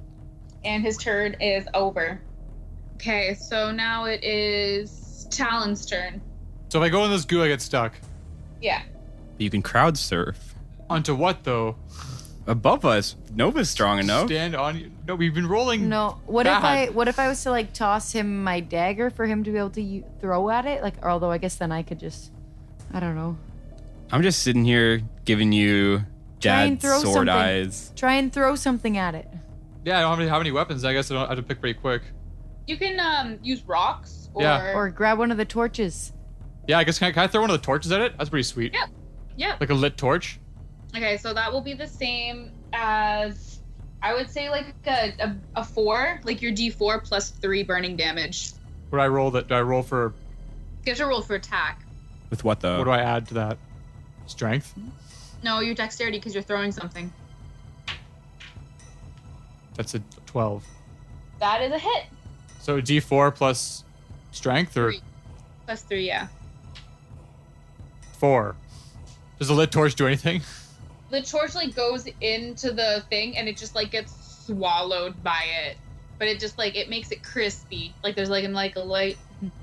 And his turn is over. Okay, so now it is Talon's turn. So if I go in this goo, I get stuck. Yeah. You can crowd surf. Onto what, though? Above us, Nova's strong enough. Stand on you. No, we've been rolling. No. What if I was to like toss him my dagger for him to be able to throw at it? Like, although I guess then I could just, I don't know. I'm just sitting here giving you Try and dad's throw sword something. eyes. Try and throw something at it. Yeah, I don't have any weapons. I guess I don't have to pick pretty quick. You can use rocks or Yeah. Or grab one of the torches. Yeah, I guess can I throw one of the torches at it? That's pretty sweet. Yeah. Yeah. Like a lit torch? Okay, so that will be the same as I would say like a 4, like your D4 plus 3 burning damage. What do I roll that? Do I roll for Get your roll for attack. With what though? what do I add to that? Strength? No, your dexterity because you're throwing something. That's a 12. That is a hit. So D4 plus strength or 3. Plus 3, yeah. 4. Does the lit torch do anything? The torch like goes into the thing and it just like gets swallowed by it, but it just like it makes it crispy. Like there's like a light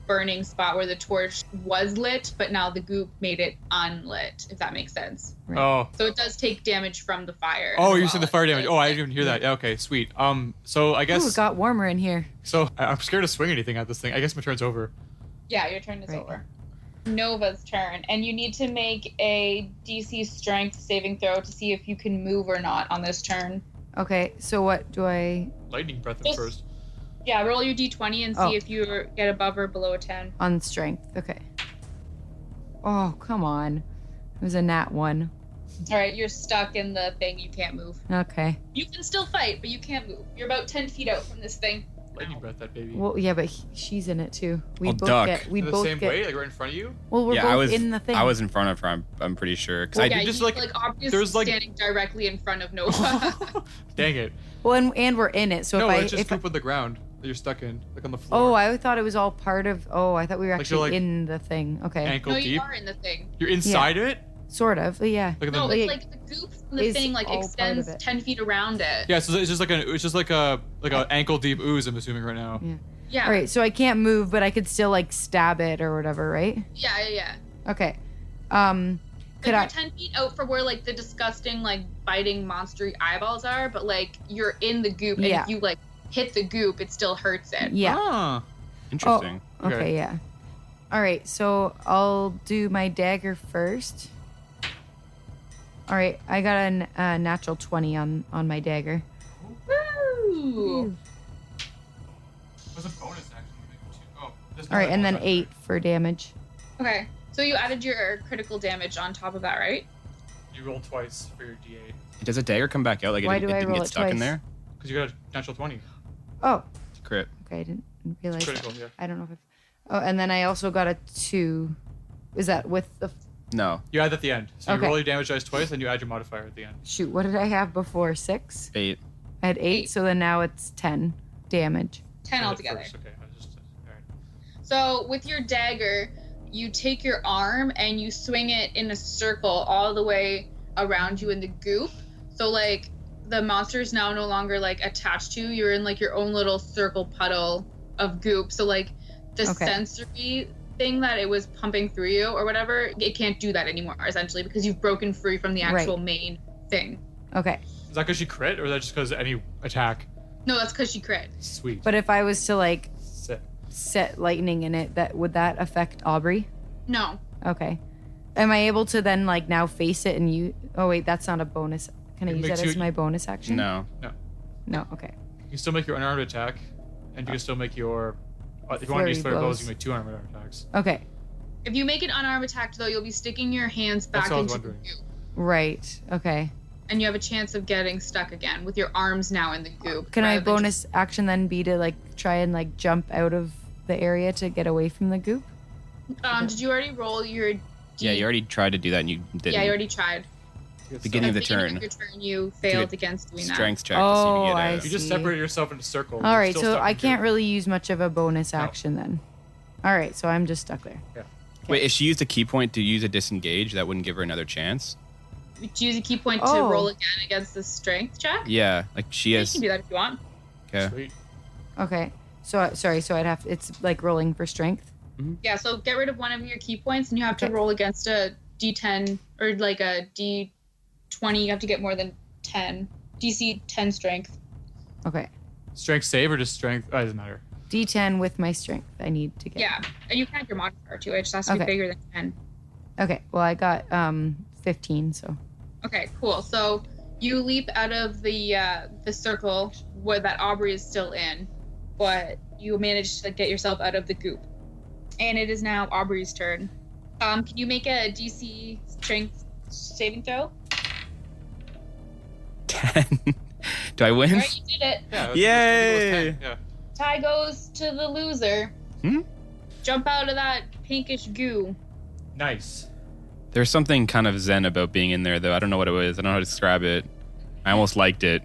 burning spot where the torch was lit, but now the goop made it unlit. If that makes sense. Right. Oh. So it does take damage from the fire. Oh, you while said the it's fire damage. lit. Oh, I didn't even hear that. Yeah, okay, sweet. So I guess Ooh, it got warmer in here. so I'm scared to swing anything at this thing. I guess my turn's over. Yeah, your turn is Right. over. Nova's turn, and you need to make a DC Strength saving throw to see if you can move or not on this turn. Okay, so what do I Lightning breath at Just- first. Yeah, roll your D20 and see Oh. if you get above or below a 10. on strength? Okay. Oh, come on. It was a nat 1. All right, you're stuck in the thing. You can't move. Okay. You can still fight, but you can't move. You're about 10 feet out from this thing. Lightning breath that baby. Well, yeah, but she's in it too. We I'll both duck. get. We the both same get. way, like right in front of you. Well, we're Yeah, both I was in the thing. I was in front of her. I'm pretty sure because Yeah, I just, you, like, obviously there's, like- standing directly in front of Nova. Dang it. Well, and we're in it. So No, if I it's just if group on the ground that you're stuck in, like on the floor. oh, I thought it was all part of. Oh, I thought we were Like, actually you're, like, in the thing. Okay. ankle No, you deep. are in the thing. You're inside of it. Sort of. Yeah. Look at No, the. Like, it's like the goop from the is thing like all part extends of it. 10 feet around it. Yeah, so it's just like a ankle deep ooze. I'm assuming right now. Yeah. Yeah. All right. So I can't move, but I could still like stab it or whatever, right? Yeah. Okay. Like Could you're I? 10 feet out from where like the disgusting like biting monstery eyeballs are, but like you're in the goop, and Yeah. if you like hit the goop, it still hurts it. Yeah. Ah. interesting. Okay. Okay. Yeah. All right. So I'll do my dagger first. All right. I got a natural 20 on my dagger. Woo! What's a bonus action? Oh, there's no All right, and then bonus 8 for damage. Okay, so you added your critical damage on top of that, right? action. You roll twice for your D8 Does a dagger come back out? Like Why it do I didn't roll get it stuck in twice? there? because you got a natural 20. Oh, Crit. okay. I didn't realize Critical, that. yeah. I don't know if. Oh, and then I also got a 2. Is that with the No. You add at the end. So you Okay. roll your damage dice twice, and you add your modifier at the end. Shoot, what did I have before? 6? 8. I had 8, so then now it's 10 damage. 10 So at altogether. first, okay, I was just all right. So with your dagger, you take your arm and you swing it in a circle all the way around you in the goop. So like the monster is now no longer like attached to you. You're in like your own little circle puddle of goop. So like the sensory thing that it was pumping through you or whatever, it can't do that anymore essentially because you've broken free from the actual main thing. Okay. Is that because she crit, or is that just because any attack? No, that's because she crit. Sweet. But if I was to like Sick. set lightning in it, would that affect Aubrey? No. Okay. Am I able to then like now face it and you? Oh wait, that's not a bonus. Can I use that as my bonus action? No. No. Okay. You can still make your unarmed attack, and you can still make your. If you want to use flurry blows, you can make 2 unarmed attacks. Okay. If you make an unarmed attack though, you'll be sticking your hands back That's what I was into the wondering. goop. Right. Okay. And you have a chance of getting stuck again with your arms now in the goop. Can my rather than bonus action then be to like try and like jump out of the area to get away from the goop? Did you already roll your? Yeah, you already tried to do that and you didn't. Yeah, you already tried. Beginning of the At beginning turn. of your turn, you failed against doing Strength check Oh, to see if you I get You out. just see. separate yourself into circles. All You're right, still so stuck I in can't goop. really use much of a bonus No. action then. All right, so I'm just stuck there. Wait, if she used a key point to use a disengage, that wouldn't give her another chance? that. Use a key point to Oh. roll again against the strength check. Yeah, like she You has. can do that if you want. Okay. Sweet. Okay. So sorry, so I'd have it's like rolling for strength. Yeah, so get rid of one of your key points, and you have to Okay. roll against a D10 or like a D20. You have to get more than 10. DC 10 strength. Okay. Strength save or just strength? Oh, it doesn't matter. D10 with my strength. I need to get. Yeah, and you can add your modifier to it. It just has to be Okay. bigger than 10. Okay. Well, I got 15, so. Okay, cool. So you leap out of the circle where that Aubrey is still in, but you managed to get yourself out of the goop. And it is now Aubrey's turn. Can you make a DC strength saving throw? 10. Do I win? All right, you did it. Yeah. I think it was Yay! 10, Yeah. Tie goes to the loser. Hmm? Jump out of that pinkish goo. Nice. There's something kind of zen about being in there, though. I don't know what it was. I don't know how to describe it. I almost liked it.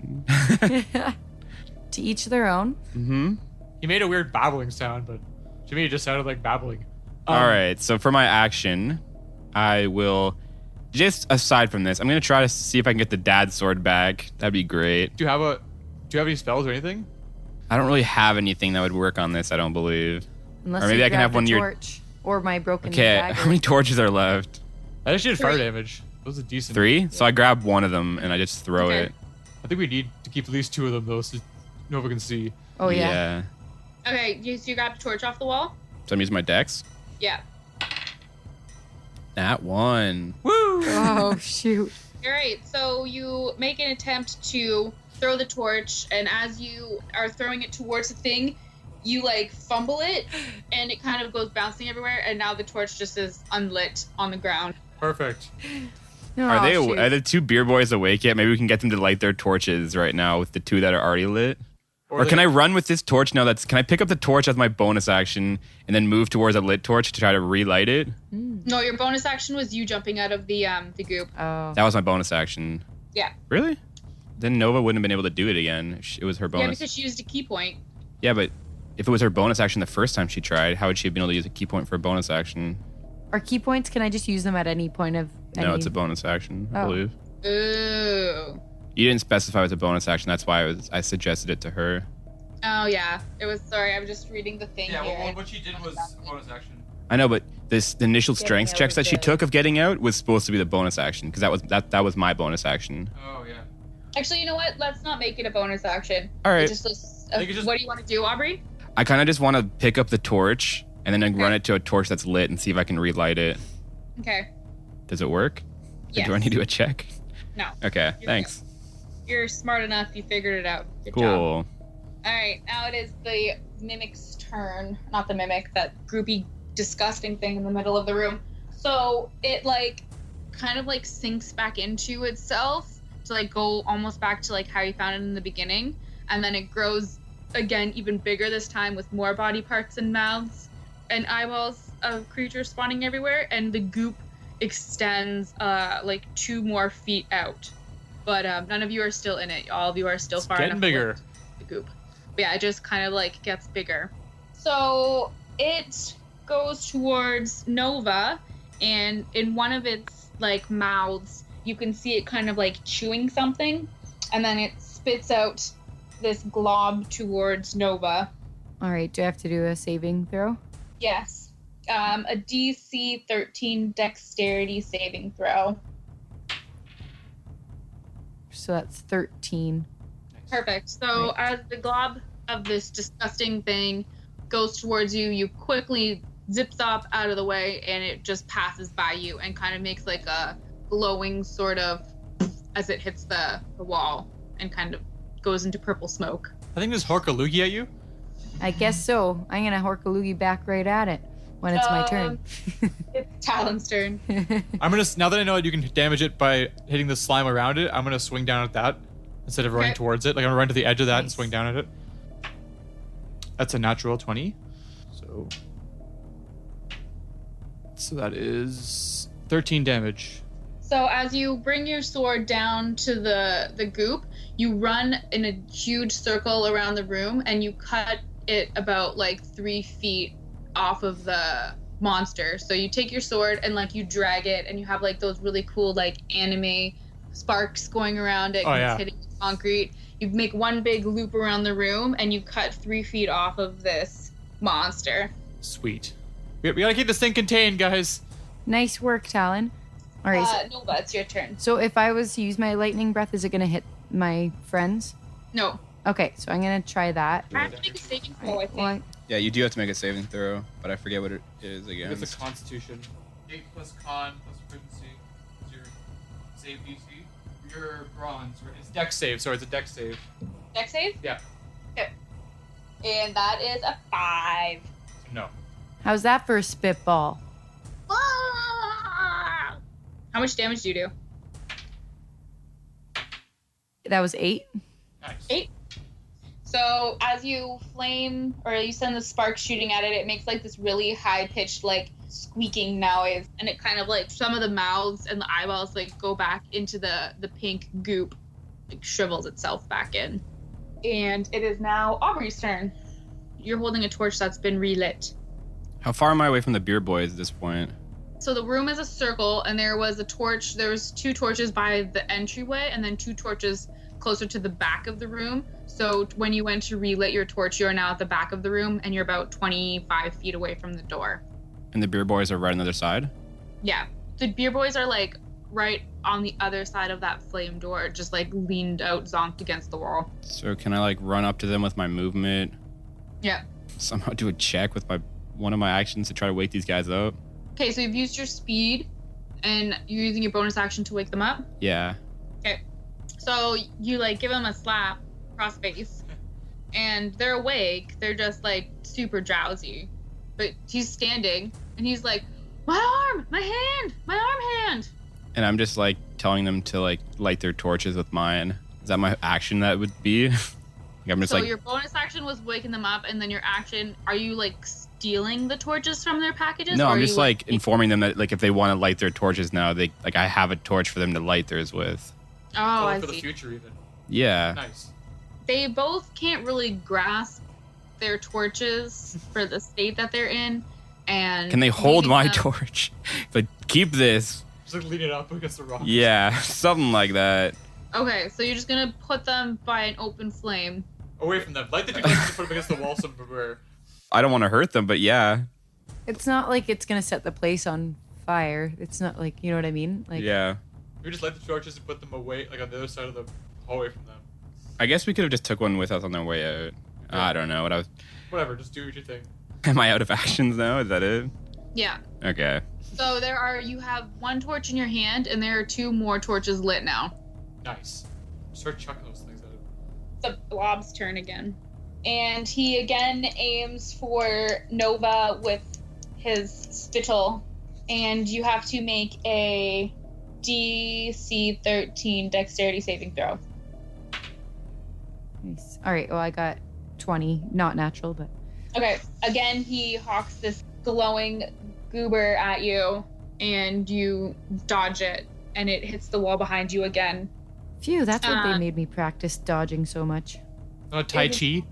To each their own. Mm-hmm. He made a weird babbling sound, but to me it just sounded like babbling. All right, so for my action, I will, just aside from this, I'm going to try to see if I can get the dad sword back. That'd be great. Do you have any spells or anything? I don't really have anything that would work on this, I don't believe. Unless Or maybe you I can grab have the one of your- torch or my broken Okay, dagger. how many torches are left? I actually did fire 3. damage. Those are decent. 3? So I grab one of them and I just throw Okay. it. I think we need to keep at least 2 of them though, so Nova can see. Oh yeah. Okay, so you grabbed a torch off the wall? So I'm using my dex. Yeah. That one. Woo! Oh shoot. All right, so you make an attempt to throw the torch, and as you are throwing it towards the thing, you like fumble it, and it kind of goes bouncing everywhere, and now the torch just is unlit on the ground. Perfect. Are they? shoot. Are the 2 beer boys awake yet? Maybe we can get them to light their torches right now with the 2 that are already lit. Or can I run with this torch now? Can I pick up the torch as my bonus action and then move towards a lit torch to try to relight it? No, your bonus action was you jumping out of the goop. Oh. That was my bonus action. Yeah. Really? Then Nova wouldn't have been able to do it again. It was her Yeah, bonus. because she used a key point. Yeah, but if it was her bonus action the first time she tried, how would she have been able to use a key point for a bonus action? Are key points? Can I just use them at any point of? No, it's a bonus action, I Oh. believe. Ooh. You didn't specify it was a bonus action. That's why I suggested it to her. Oh yeah, it was. Sorry, I'm just reading the thing Yeah, here. what she did was a bonus action. I know, but the initial Getting strength out checks of that she the- took of getting out was supposed to be the bonus action because that was my bonus action. Oh yeah. Actually, you know what? Let's not make it a bonus action. All right. It just lists, think it just- what do you want to do, Aubrey? I kind of just want to pick up the torch and then run it to a torch that's lit and see if I can relight it. Okay. Does it work? Or Yes. do I need to do a check? No. Okay, You're thanks. You're smart enough. You figured it out. Good job. Cool. All right. Now it is the mimic's turn. Not the mimic. That groupy, disgusting thing in the middle of the room. So it like, kind of like sinks back into itself to like go almost back to like how you found it in the beginning, and then it grows again even bigger this time with more body parts and mouths and eyeballs of creatures spawning everywhere, and the goop extends like 2 more feet out. But none of you are still in it. All of you are still It's far getting enough bigger. away from the goop. But yeah, it just kind of like gets bigger. So it goes towards Nova, and in one of its like mouths, you can see it kind of like chewing something, and then it spits out this glob towards Nova. All right, do I have to do a saving throw? Yes. A DC 13 dexterity saving throw. So that's 13. Perfect. So Right. as the glob of this disgusting thing goes towards you, you quickly zips up out of the way, and it just passes by you and kind of makes like a glowing sort of as it hits the wall and kind of goes into purple smoke. I think there's hork a loogie at you. I guess so. I'm gonna Horkaloogie back right at it when it's my turn. It's Talon's turn. I'm gonna, now that I know that you can damage it by hitting the slime around it, I'm gonna swing down at that instead of running Okay. towards it. Like I'm gonna run to the edge of that and Nice. swing down at it. That's a natural 20. So that is 13 damage. So as you bring your sword down to the goop, you run in a huge circle around the room, and you cut it about like 3 feet off of the monster. So you take your sword and like you drag it, and you have like those really cool like anime sparks going around it. Oh, 'cause yeah. It's hitting the concrete. You make one big loop around the room, and you cut 3 feet off of this monster. Sweet. We gotta keep this thing contained, guys. Nice work, Talon. All right. Nova, it's your turn. So if I was to use my lightning breath, is it gonna hit my friends? No, Okay, so I'm gonna try that. I have to make a saving throw. I think. Well, Yeah, you do have to make a saving throw, but I forget what it is again. It's a constitution. 8 plus con plus proficiency is your save DC. You're bronze, right? It's dex save. Sorry, it's a dex save. Dex save? Yeah. Okay. And that is a 5. No. how's that for a spitball? How much damage do you do? That was 8. Nice. 8. So as you flame or you send the spark shooting at it, it makes like this really high pitched like squeaking noise, and it kind of like some of the mouths and the eyeballs like go back into the pink goop, like shrivels itself back in. And it is now Aubrey's turn. You're holding a torch that's been relit. How far am I away from the beer boys at this point? So the room is a circle, and there was a torch. There was 2 torches by the entryway, and then 2 torches closer to the back of the room. So when you went to relit your torch, you are now at the back of the room, and you're about 25 feet away from the door. And the beer boys are right on the other side? Yeah, the beer boys are like right on the other side of that flame door, just like leaned out, zonked against the wall. So can I like run up to them with my movement? Yeah. Somehow do a check with one of my actions to try to wake these guys up? Okay, so you've used your speed, and you're using your bonus action to wake them up. Yeah. So you like give them a slap across the face, and they're awake. They're just like super drowsy. But he's standing, and he's like, "My arm, my hand, my arm hand." And I'm just like telling them to like light their torches with mine. Is that my action that would be? Like, I'm just So like, your bonus action was waking them up, and then your action, are you like stealing the torches from their packages? no, or I'm are just you, like informing them that like if they want to light their torches now, they like I have a torch for them to light theirs with. Oh, I for the see. future even. Yeah. Nice. They both can't really grasp their torches for the state that they're in, and Can they hold leaving my them- torch? But keep this. Just like lean it up against the rock. Yeah, something like that. Okay, so you're just gonna put them by an open flame. Away from them. Light the torches and put them against the wall somewhere. I don't want to hurt them, but yeah. It's not like it's gonna set the place on fire. It's not like, you know what I mean? Like, Yeah. We just light the torches and put them away, like on the other side of the hallway from them. I guess we could have just took one with us on their way out. I don't know. Whatever, just do your thing. Am I out of actions now? Is that it? Yeah. Okay. So you have 1 torch in your hand, and there are 2 more torches lit now. Nice. Start chucking those things at him. It's the blob's turn again. And he again aims for Nova with his spittle. And you have to make a DC 13 dexterity saving throw. nice. All right. Well, I got 20. Not natural, but Okay, again, he hawks this glowing goober at you, and you dodge it, and it hits the wall behind you again. Phew, that's what they made me practice dodging so much. Tai Chi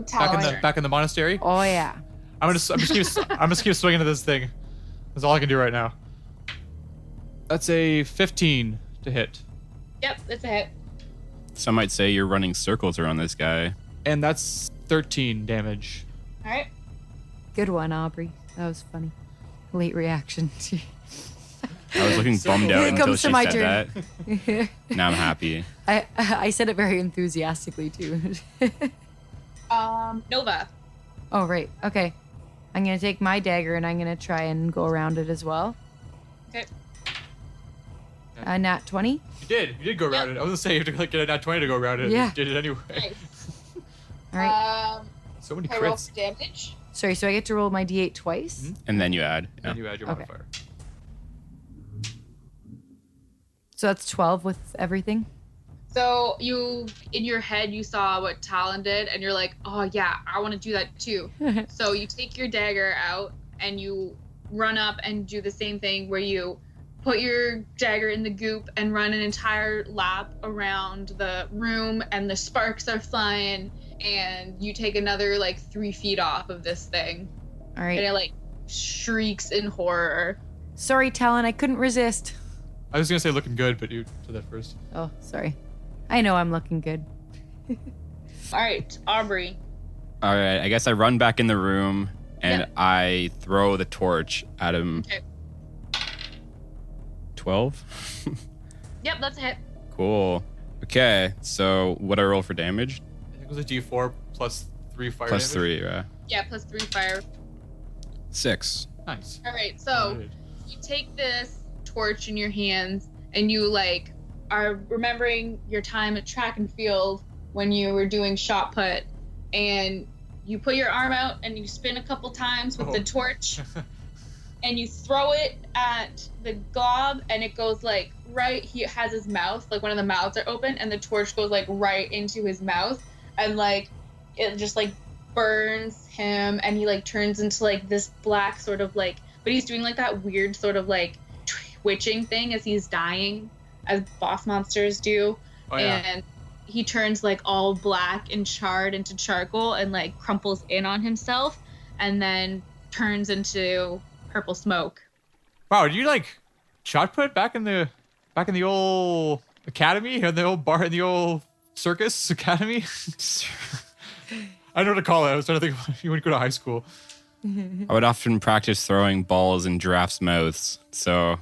Talon. back in the monastery. Oh yeah. I'm just keep swinging at this thing. That's all I can do right now. That's a 15 to hit. Yep, that's a hit. Some might say you're running circles around this guy. And that's 13 damage. All right. Good one, Aubrey. That was funny. Late reaction. I was looking bummed out Here until comes she to my said turn. that. Now I'm happy. I said it very enthusiastically too. Nova. Oh right. Okay. I'm gonna take my dagger and I'm gonna try and go around it as well. Okay. Nat 20. You did go around it. I was gonna say you have to get a nat 20 to go around it. Yeah. You did it anyway. Nice. All right. So many I roll crits. for damage. Sorry. So I get to roll my D8 twice. And then you add. Yeah. And you add your Okay. modifier. So that's 12 with everything. So you, in your head, you saw what Talon did, and you're like, oh yeah, I want to do that too. So you take your dagger out and you run up and do the same thing where you put your dagger in the goop and run an entire lap around the room, and the sparks are flying, and you take another like 3 feet off of this thing, All and it right. like shrieks in horror. Sorry, Talon. I couldn't resist. I was gonna say looking good, but you said that first. Oh, sorry. I know I'm looking good. All right, Aubrey. All right. I guess I run back in the room and Yep. I throw the torch at him. Okay. 12? Yep, that's a hit. Cool. Okay. So what I roll for damage? I think it was a D4 plus 3 fire Plus damage. 3, yeah. Yeah, plus 3 fire. 6. Nice. All right, so you take this torch in your hands and you like are remembering your time at track and field when you were doing shot put, and you put your arm out and you spin a couple times with the torch and you throw it at the glob, and it goes like right, he has his mouth, like one of the mouths are open, and the torch goes like right into his mouth, and like it just like burns him, and he like turns into like this black sort of like, but he's doing like that weird sort of like twitching thing as he's dying, as boss monsters do. Oh, yeah. And he turns like all black and charred into charcoal and like crumples in on himself, and then turns into purple smoke. Wow, did you like shot put back in the old academy, or the old bar, in the old circus academy? I don't know what to call it. I was trying to think of you would go to high school. I would often practice throwing balls in giraffes' mouths. So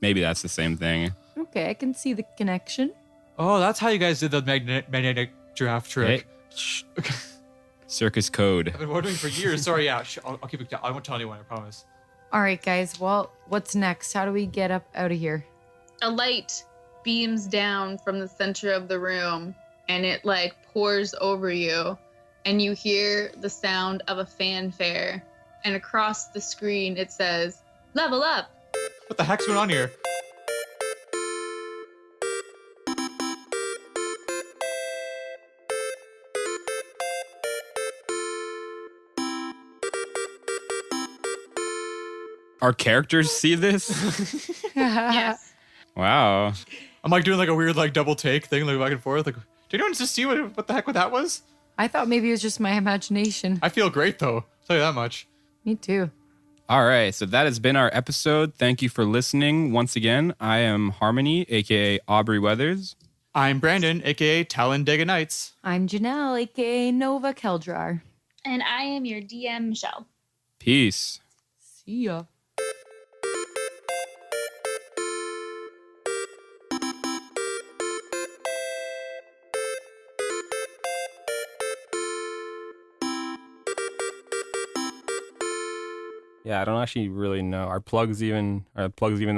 maybe that's the same thing. Okay, I can see the connection. Oh, that's how you guys did the magnetic giraffe trick. Hey, shh. Circus code. I've been wondering for years. Sorry, yeah. I'll keep it down. I won't tell anyone, I promise. All right, guys. Well, what's next? How do we get up out of here? A light beams down from the center of the room, and it like pours over you, and you hear the sound of a fanfare, and across the screen it says, "Level up." What the heck's going on here? Our characters see this? Yes. Wow. I'm like doing like a weird like double take thing, like back and forth. Like, did anyone just see what the heck that was? I thought maybe it was just my imagination. I feel great though. I'll tell you that much. Me too. All right. So that has been our episode. Thank you for listening. Once again, I am Harmony, aka Aubrey Weathers. I'm Brandon, aka Talladega Nights. I'm Janelle, aka Nova Keldrar. And I am your DM, Michelle. Peace. See ya. Yeah, I don't actually really know. Are plugs even that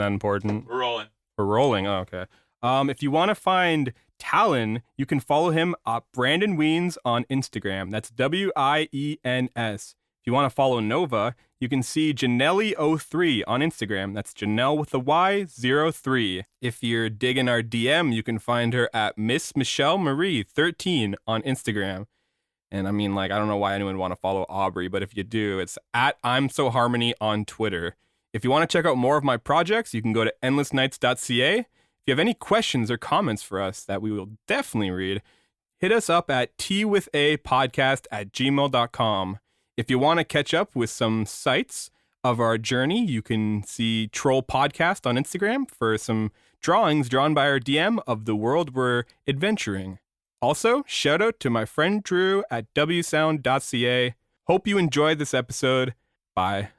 important? We're rolling. We're rolling. Oh, okay. If you want to find Talon, you can follow him at Brandon Wiens on Instagram. That's Wiens. If you want to follow Nova, you can see Janelli03 on Instagram. That's Janelle with the Y03. If you're digging our DM, you can find her at Miss Michelle Marie 13 on Instagram. And I mean, like, I don't know why anyone would want to follow Aubrey, but if you do, it's at I'm So Harmony on Twitter. If you want to check out more of my projects, you can go to EndlessNights.ca. If you have any questions or comments for us that we will definitely read, hit us up at twithapodcast@gmail.com. If you want to catch up with some sights of our journey, you can see Troll Podcast on Instagram for some drawings drawn by our DM of the world we're adventuring. Also, shout out to my friend Drew at wsound.ca. Hope you enjoyed this episode. Bye.